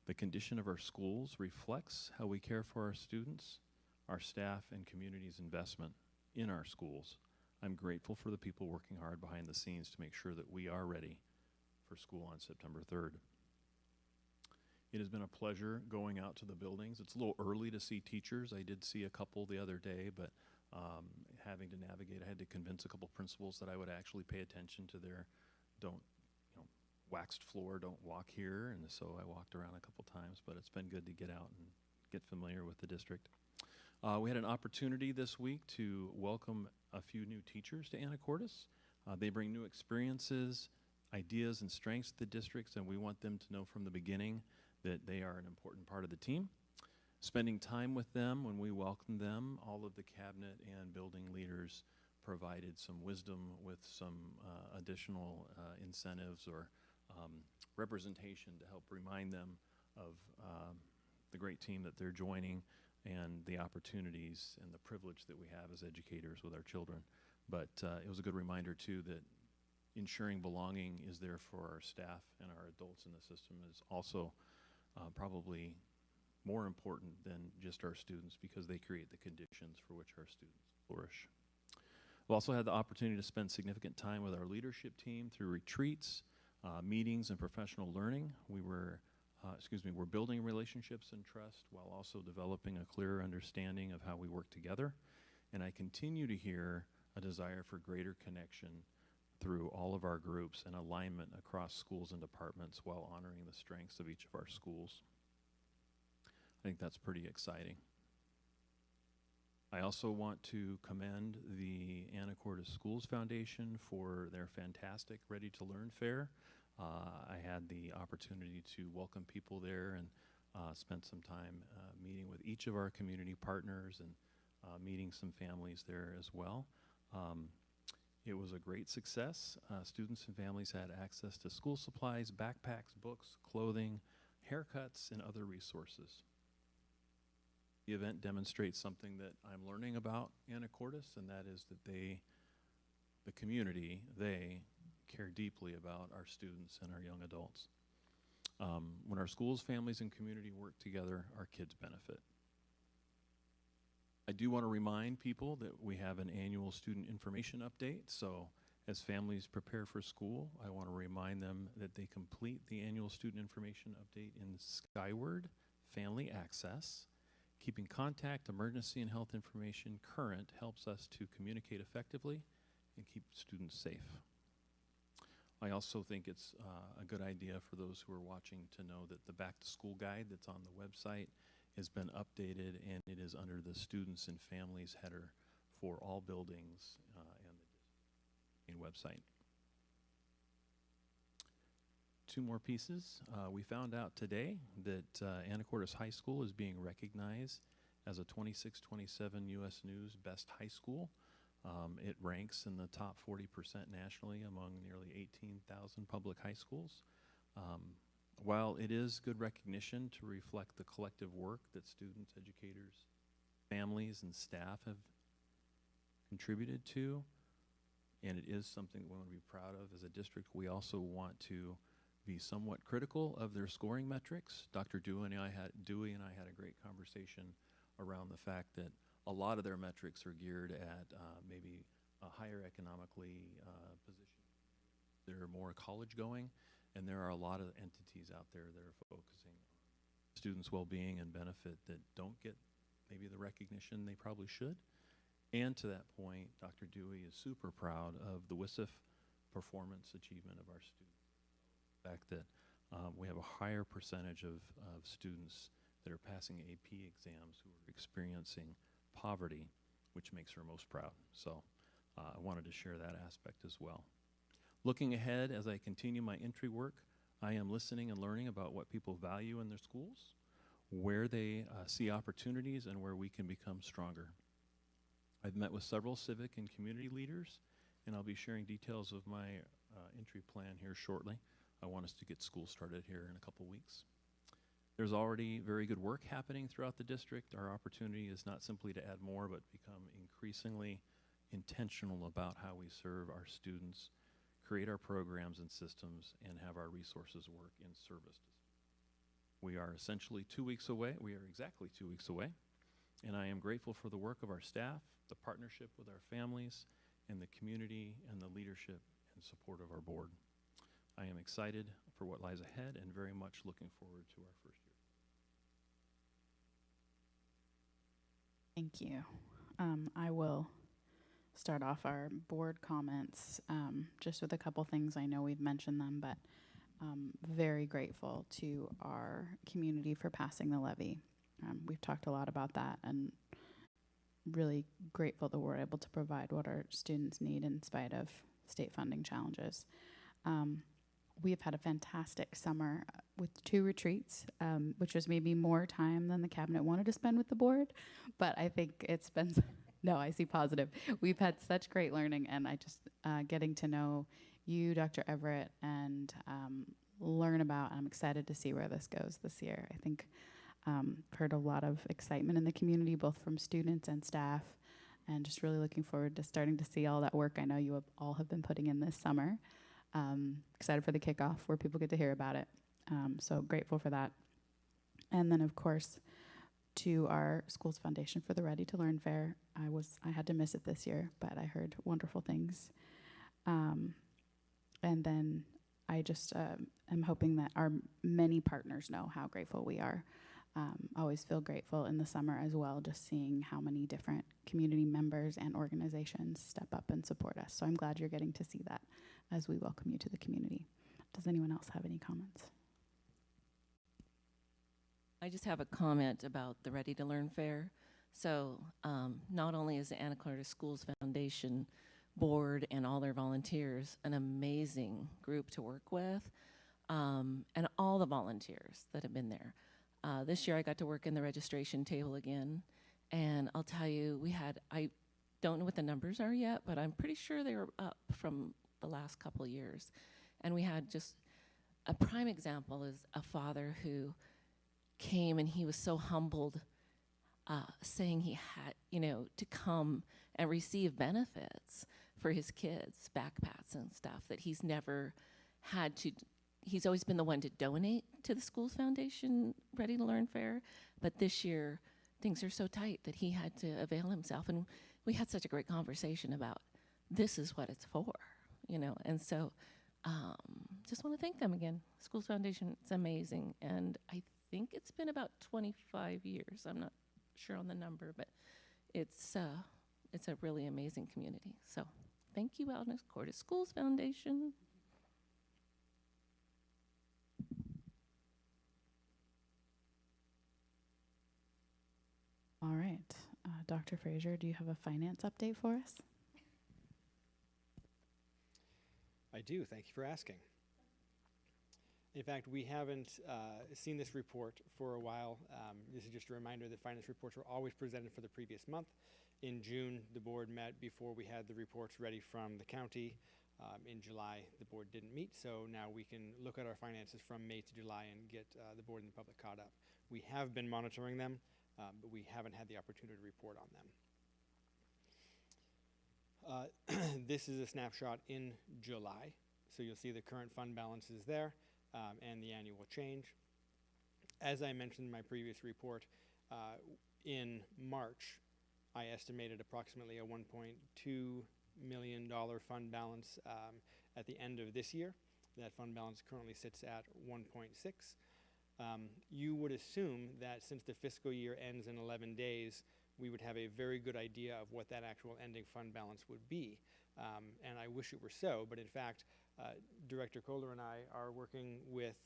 The condition of our schools reflects how we care for our students, our staff, and community's investment in our schools. I'm grateful for the people working hard behind the scenes to make sure that we are ready for school on September 3rd. It has been a pleasure going out to the buildings. It's a little early to see teachers. I did see a couple the other day, but having to navigate, I had to convince a couple principals that I would actually pay attention to their waxed floor, don't walk here, and so I walked around a couple times, but it's been good to get out and get familiar with the district. We had an opportunity this week to welcome a few new teachers to Anacortes. They bring new experiences, ideas, and strengths to the districts, and we want them to know from the beginning that they are an important part of the team. Spending time with them when we welcomed them, all of the cabinet and building leaders provided some wisdom with some additional incentives or representation to help remind them of the great team that they're joining and the opportunities and the privilege that we have as educators with our children. But it was a good reminder, too, that ensuring belonging is there for our staff and our adults in the system is also probably more important than just our students, because they create the conditions for which our students flourish. We also had the opportunity to spend significant time with our leadership team through retreats, meetings, and professional learning. We're building relationships and trust while also developing a clearer understanding of how we work together. And I continue to hear a desire for greater connection through all of our groups and alignment across schools and departments while honoring the strengths of each of our schools. I think that's pretty exciting. I also want to commend the Anacortes Schools Foundation for their fantastic Ready to Learn fair. I had the opportunity to welcome people there and spent some time meeting with each of our community partners and meeting some families there as well. It was a great success. Students and families had access to school supplies, backpacks, books, clothing, haircuts, and other resources. The event demonstrates something that I'm learning about Anacortes, and that is that the community, they care deeply about our students and our young adults. When our schools, families, and community work together, our kids benefit. I do want to remind people that we have an annual student information update. So as families prepare for school, I want to remind them that they complete the annual student information update in Skyward Family Access. Keeping contact, emergency, and health information current helps us to communicate effectively and keep students safe. I also think it's a good idea for those who are watching to know that the back to school guide that's on the website has been updated, and it is under the students and families header for all buildings and the main website. Two more pieces. We found out today that Anacortes High School is being recognized as a 26-27 U.S. News Best High School. It ranks in the top 40% nationally among nearly 18,000 public high schools. While it is good recognition to reflect the collective work that students, educators, families, and staff have contributed to, and it is something we want to be proud of as a district, we also want to be somewhat critical of their scoring metrics. Dr. Dewey and I had a great conversation around the fact that a lot of their metrics are geared at maybe a higher economically position. They're more college going, and there are a lot of entities out there that are focusing on students' well-being and benefit that don't get maybe the recognition they probably should. And to that point, Dr. Dewey is super proud of the WSIF performance achievement of our students. The fact that we have a higher percentage of students that are passing AP exams who are experiencing poverty, which makes her most proud. So I wanted to share that aspect as well. Looking ahead, as I continue my entry work, I am listening and learning about what people value in their schools, where they see opportunities, and where we can become stronger. I've met with several civic and community leaders, and I'll be sharing details of my entry plan here shortly. I want us to get school started here in a couple weeks. There's already very good work happening throughout the district. Our opportunity is not simply to add more, but become increasingly intentional about how we serve our students, create our programs and systems, and have our resources work in service. We are essentially 2 weeks away. We are exactly 2 weeks away. And I am grateful for the work of our staff, the partnership with our families, and the community and the leadership and support of our board. I am excited for what lies ahead and very much looking forward to our first year. Thank you. I will start off our board comments just with a couple things. I know we've mentioned them, but very grateful to our community for passing the levy. We've talked a lot about that, and really grateful that we're able to provide what our students need in spite of state funding challenges. We have had a fantastic summer with 2 retreats, which was maybe more time than the cabinet wanted to spend with the board, but I think it's been, no, I see positive. We've had such great learning, and I just, getting to know you, Dr. Everett, and learn about, I'm excited to see where this goes this year. I think heard a lot of excitement in the community, both from students and staff, and just really looking forward to starting to see all that work I know you all have been putting in this summer. Excited for the kickoff where people get to hear about it. So grateful for that. And then, of course, to our Schools Foundation for the Ready to Learn Fair. I had to miss it this year, but I heard wonderful things. And then I just am hoping that our many partners know how grateful we are. Always feel grateful in the summer as well, just seeing how many different community members and organizations step up and support us. So I'm glad you're getting to see that as we welcome you to the community. Does anyone else have any comments? I just have a comment about the Ready to Learn Fair. So not only is the Anacortes Schools Foundation board and all their volunteers an amazing group to work with, and all the volunteers that have been there. This year I got to work in the registration table again, and I'll tell you, I don't know what the numbers are yet, but I'm pretty sure they were up from the last couple years. And we had just a prime example is a father who came and he was so humbled, saying he had, to come and receive benefits for his kids, backpacks and stuff, that he's never had to. He's always been the one to donate to the Schools Foundation Ready to Learn Fair, but this year things are so tight that he had to avail himself. And we had such a great conversation about this is what it's for, and so just want to thank them again. Schools Foundation, it's amazing, and I think it's been about 25 years. I'm not sure on the number, but it's a really amazing community. So thank you, Anacortes Schools Foundation. All right. Dr. Fraser, do you have a finance update for us? I do. Thank you for asking. In fact, we haven't seen this report for a while. This is just a reminder that finance reports were always presented for the previous month. In June, the board met before we had the reports ready from the county. In July, the board didn't meet, so now we can look at our finances from May to July and get the board and the public caught up. We have been monitoring them, but we haven't had the opportunity to report on them. This is a snapshot in July, so you'll see the current fund balances there. And the annual change. As I mentioned in my previous report, in March, I estimated approximately a $1.2 million fund balance at the end of this year. That fund balance currently sits at 1.6. You would assume that since the fiscal year ends in 11 days, we would have a very good idea of what that actual ending fund balance would be. And I wish it were so, but in fact, Director Kohler and I are working with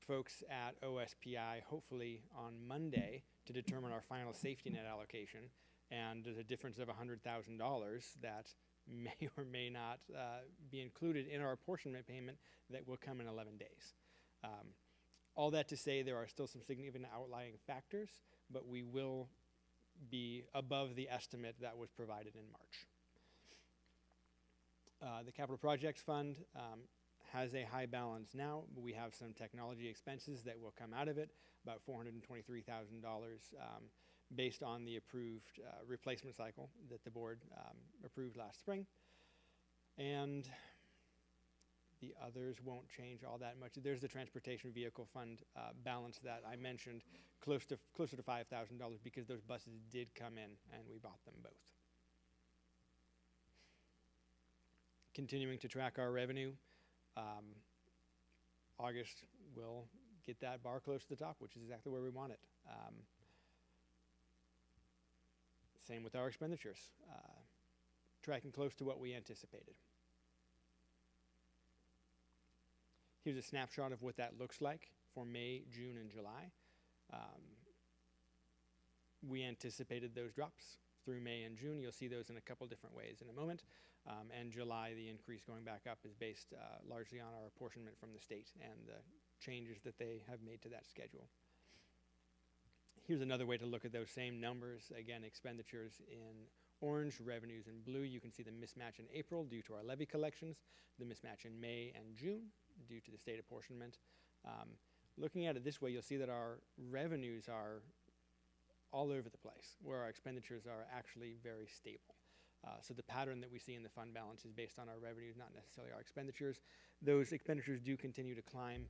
folks at OSPI, hopefully on Monday, to determine our final safety net allocation. And there's a difference of $100,000 that may or may not be included in our apportionment payment that will come in 11 days. All that to say, there are still some significant outlying factors, but we will be above the estimate that was provided in March. The Capital Projects Fund has a high balance now. We have some technology expenses that will come out of it, about $423,000 based on the approved replacement cycle that the board approved last spring. And the others won't change all that much. There's the Transportation Vehicle Fund balance that I mentioned, closer to $5,000 because those buses did come in and we bought them both. Continuing to track our revenue, August will get that bar close to the top, which is exactly where we want it. Same with our expenditures, tracking close to what we anticipated. Here's a snapshot of what that looks like for May, June, and July. We anticipated those drops through May and June. You'll see those in a couple different ways in a moment. And July, the increase going back up is based largely on our apportionment from the state and the changes that they have made to that schedule. Here's another way to look at those same numbers. Again, expenditures in orange, revenues in blue. You can see the mismatch in April due to our levy collections, the mismatch in May and June due to the state apportionment. Looking at it this way, you'll see that our revenues are all over the place, where our expenditures are actually very stable. So the pattern that we see in the fund balance is based on our revenues, not necessarily our expenditures. Those expenditures do continue to climb.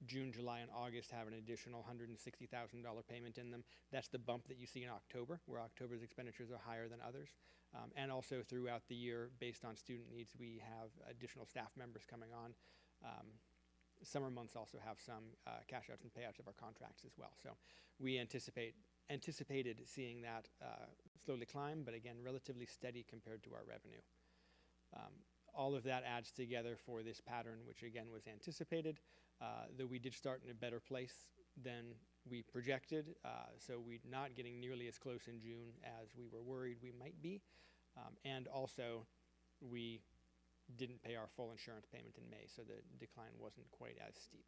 June, July, and August have an additional $160,000 payment in them. That's the bump that you see in October, where October's expenditures are higher than others. And also throughout the year, based on student needs, we have additional staff members coming on. Summer months also have some cash outs and payouts of our contracts as well. So we anticipated seeing that slowly climb, but again, relatively steady compared to our revenue. All of that adds together for this pattern, which again was anticipated, though we did start in a better place than we projected. So we're not getting nearly as close in June as we were worried we might be. And also, we didn't pay our full insurance payment in May, so the decline wasn't quite as steep.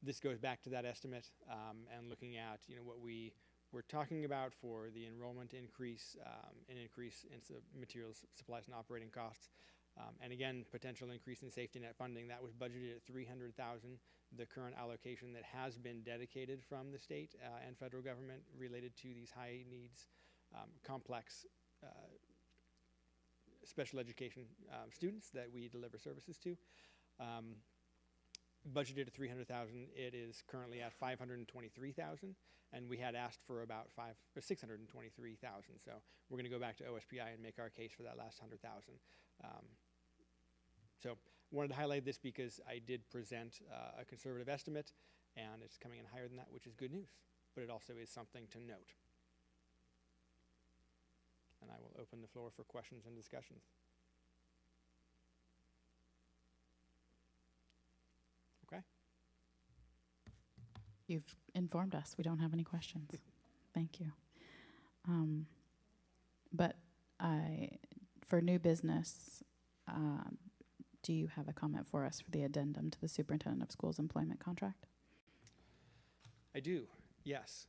This goes back to that estimate and looking at what we were talking about for the enrollment increase, an increase in materials, supplies, and operating costs. And again, potential increase in safety net funding, that was budgeted at $300,000. The current allocation that has been dedicated from the state and federal government related to these high needs, complex special education students that we deliver services to. Budgeted at $300,000, it is currently at $523,000, and we had asked for about $623,000. So we're going to go back to OSPI and make our case for that last $100,000. So wanted to highlight this because I did present a conservative estimate, and it's coming in higher than that, which is good news. But it also is something to note. And I will open the floor for questions and discussions. Okay. You've informed us. We don't have any questions. Thank you. But for new business, do you have a comment for us for the addendum to the superintendent of schools employment contract? I do, yes.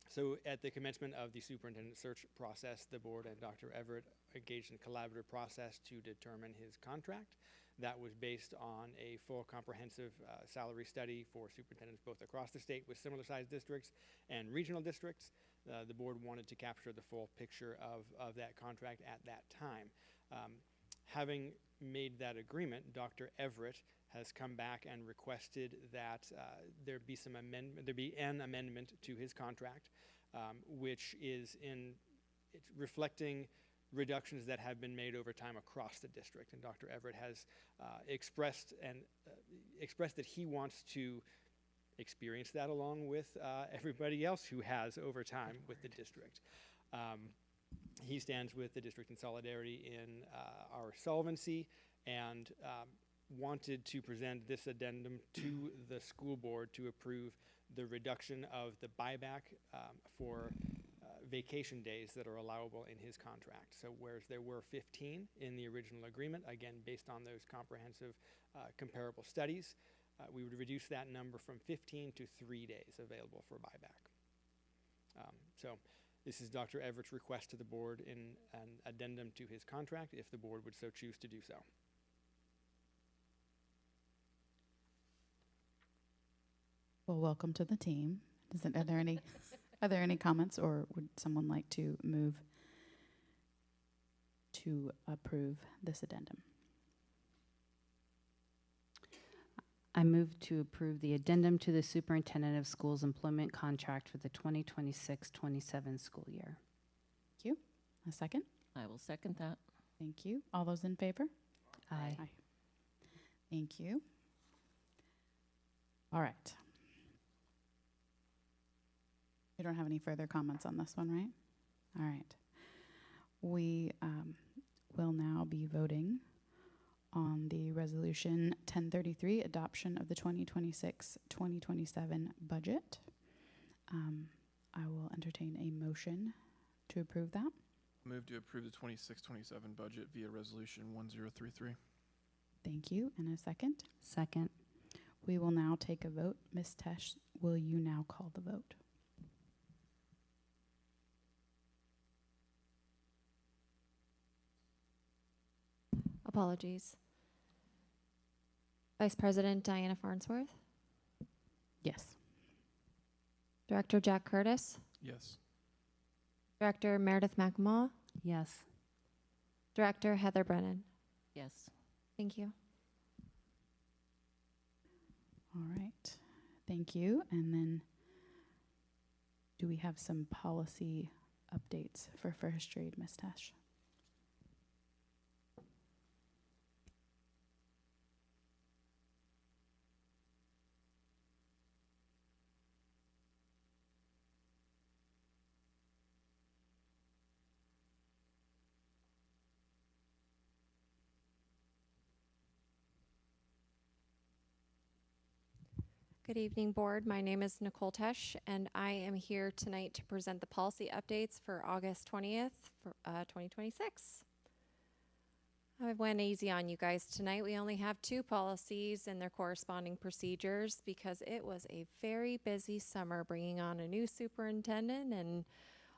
So at the commencement of the superintendent search process, the board and Dr. Everett engaged in a collaborative process to determine his contract. That was based on a full comprehensive salary study for superintendents both across the state with similar sized districts and regional districts. The board wanted to capture the full picture of that contract at that time. Having made that agreement, Dr. Everett has come back and requested that there be an amendment to his contract, which is it's reflecting reductions that have been made over time across the district. And Dr. Everett has expressed that he wants to experience that along with everybody else who has over time with the district. He stands with the district in solidarity in our solvency and wanted to present this addendum to the school board to approve the reduction of the buyback for vacation days that are allowable in his contract. So whereas there were 15 in the original agreement, again, based on those comprehensive comparable studies, we would reduce that number from 15 to 3 days available for buyback. So this is Dr. Everett's request to the board in an addendum to his contract, if the board would so choose to do so. Well, welcome to the team. Are there any comments, or would someone like to move to approve this addendum? I move to approve the addendum to the superintendent of schools employment contract for the 2026-27 school year. Thank you. A second? I will second that. Thank you. All those in favor? Aye. Thank you. All right. You don't have any further comments on this one, right? All right. We will now be voting on the resolution 1033, adoption of the 2026-2027 budget. I will entertain a motion to approve that. Move to approve the 26-27 budget via resolution 1033. Thank you. And a second? Second. We will now take a vote. Ms. Tesh, will you now call the vote? Apologies. Vice President Diana Farnsworth, Yes. Director Jack Curtis, Yes. Director Meredith McMaw, Yes. Director Heather Brennan. Yes. Thank you. All right. Thank you. And then do we have some policy updates for first read, Ms. Tash? Good evening, board. My name is Nicole Tesh, and I am here tonight to present the policy updates for August 20th, for 2026. I went easy on you guys tonight. We only have 2 policies and their corresponding procedures because it was a very busy summer bringing on a new superintendent and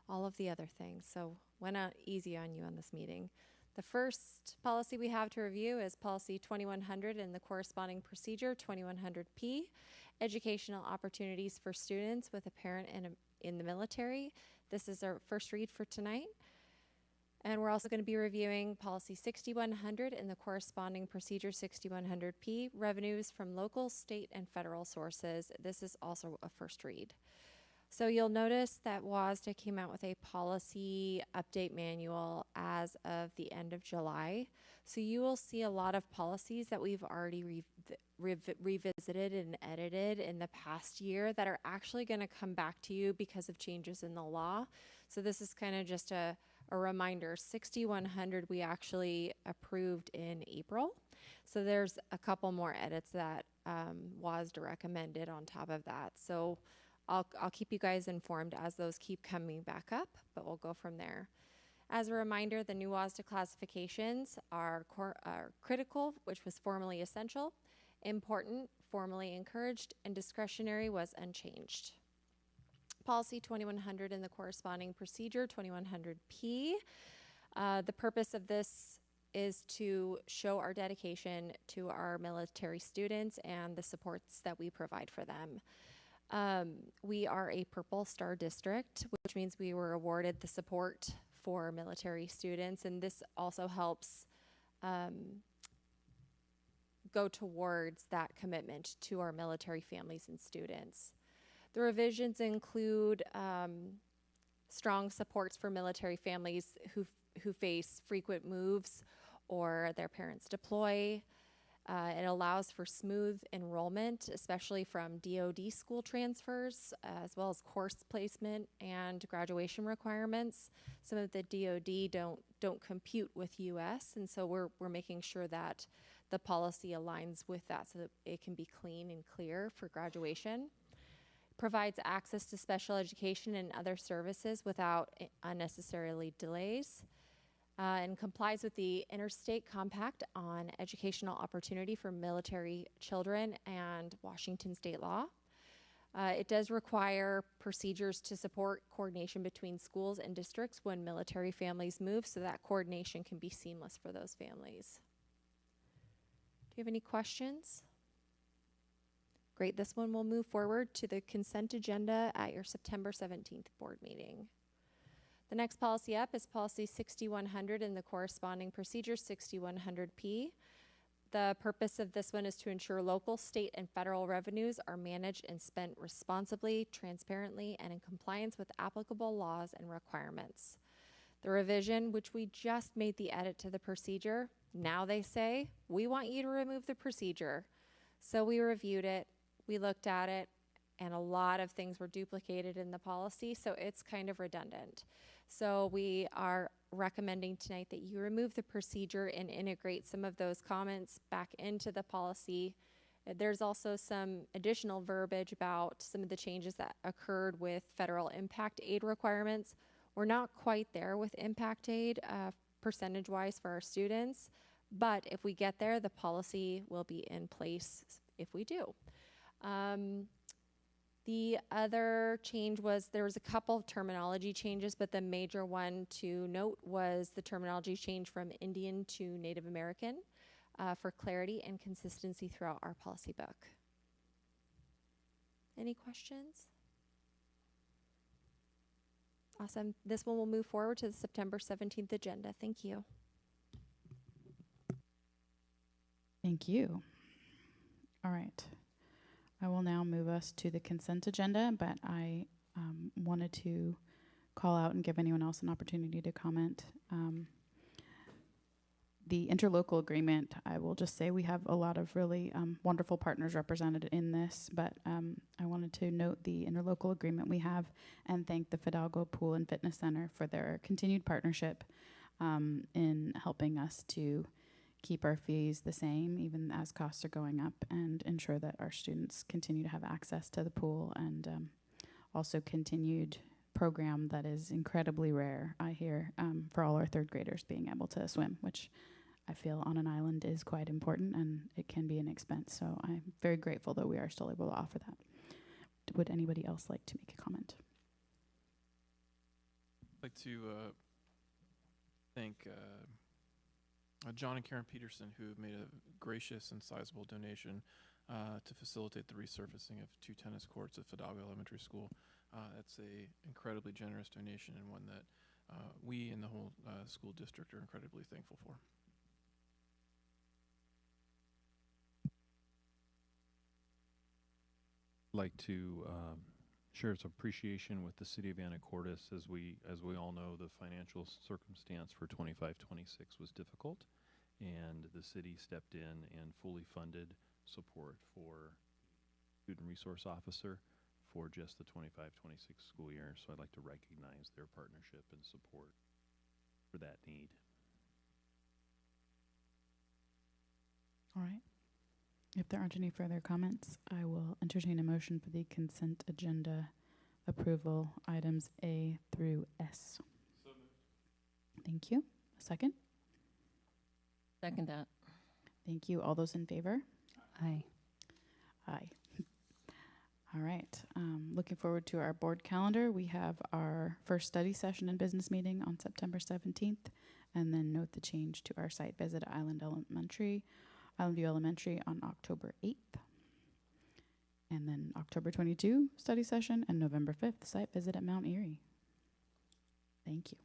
all of the other things. So went out easy on you on this meeting. The first policy we have to review is policy 2100 and the corresponding procedure 2100P, educational opportunities for students with a parent in the military. This is our first read for tonight. And we're also going to be reviewing policy 6100 and the corresponding procedure 6100P, revenues from local, state, and federal sources. This is also a first read. So you'll notice that WASDA came out with a policy update manual as of the end of July. So you will see a lot of policies that we've already revisited and edited in the past year that are actually going to come back to you because of changes in the law. So this is kind of just a reminder. 6100 we actually approved in April. So there's a couple more edits that WASDA recommended on top of that. So I'll keep you guys informed as those keep coming back up, but we'll go from there. As a reminder, the new WASDA classifications are critical, which was formerly essential, important, formerly encouraged, and discretionary was unchanged. Policy 2100 and the corresponding procedure 2100P. The purpose of this is to show our dedication to our military students and the supports that we provide for them. We are a Purple Star district, which means we were awarded the support for military students, and this also helps go towards that commitment to our military families and students. The revisions include strong supports for military families who face frequent moves or their parents deploy. It allows for smooth enrollment, especially from DoD school transfers, as well as course placement and graduation requirements. Some of the DoD don't compute with US, and so we're making sure that the policy aligns with that so that it can be clean and clear for graduation. Provides access to special education and other services without unnecessarily delays. And complies with the Interstate Compact on Educational Opportunity for Military Children and Washington state law. It does require procedures to support coordination between schools and districts when military families move, so that coordination can be seamless for those families. Do you have any questions? Great, this one will move forward to the consent agenda at your September 17th board meeting. The next policy up is policy 6100 and the corresponding procedure 6100P. The purpose of this one is to ensure local, state, and federal revenues are managed and spent responsibly, transparently, and in compliance with applicable laws and requirements. The revision, which we just made the edit to the procedure, now they say, we want you to remove the procedure. So we reviewed it, we looked at it, and a lot of things were duplicated in the policy, so it's kind of redundant. So we are recommending tonight that you remove the procedure and integrate some of those comments back into the policy. There's also some additional verbiage about some of the changes that occurred with federal impact aid requirements. We're not quite there with impact aid percentage-wise for our students, but if we get there, the policy will be in place if we do. The other change was there was a couple of terminology changes, but the major one to note was the terminology change from Indian to Native American. for clarity and consistency throughout our policy book. Any questions? Awesome. This one will move forward to the September 17th agenda. Thank you. Thank you. All right. I will now move us to the consent agenda, but I wanted to call out and give anyone else an opportunity to comment. The interlocal agreement, I will just say we have a lot of really wonderful partners represented in this, but I wanted to note the interlocal agreement we have and thank the Fidalgo Pool and Fitness Center for their continued partnership in helping us to keep our fees the same even as costs are going up and ensure that our students continue to have access to the pool and also continued program that is incredibly rare, I hear, for all our third graders being able to swim, which I feel on an island is quite important and it can be an expense. So I'm very grateful that we are still able to offer that. Would anybody else like to make a comment? I'd like to thank John and Karen Peterson, who have made a gracious and sizable donation to facilitate the resurfacing of 2 tennis courts at Fidalgo Elementary School. That's a incredibly generous donation and one that we and the whole school district are incredibly thankful for. Like to share its appreciation with the city of Anacortes. As we all know, the financial circumstance for 25-26 was difficult, and the city stepped in and fully funded support for student resource officer for just the 25-26 school year. So I'd like to recognize their partnership and support for that need. All right. If there aren't any further comments, I will entertain a motion for the consent agenda approval items A through S. So moved. Thank you. A second? Second that. Thank you. All those in favor? Aye. Aye. All right. Looking forward to our board calendar. We have our first study session and business meeting on September 17th, and then note the change to our site visit at Islandview Elementary on October 8th. And then October 22, study session, and November 5th, site visit at Mount Erie. Thank you.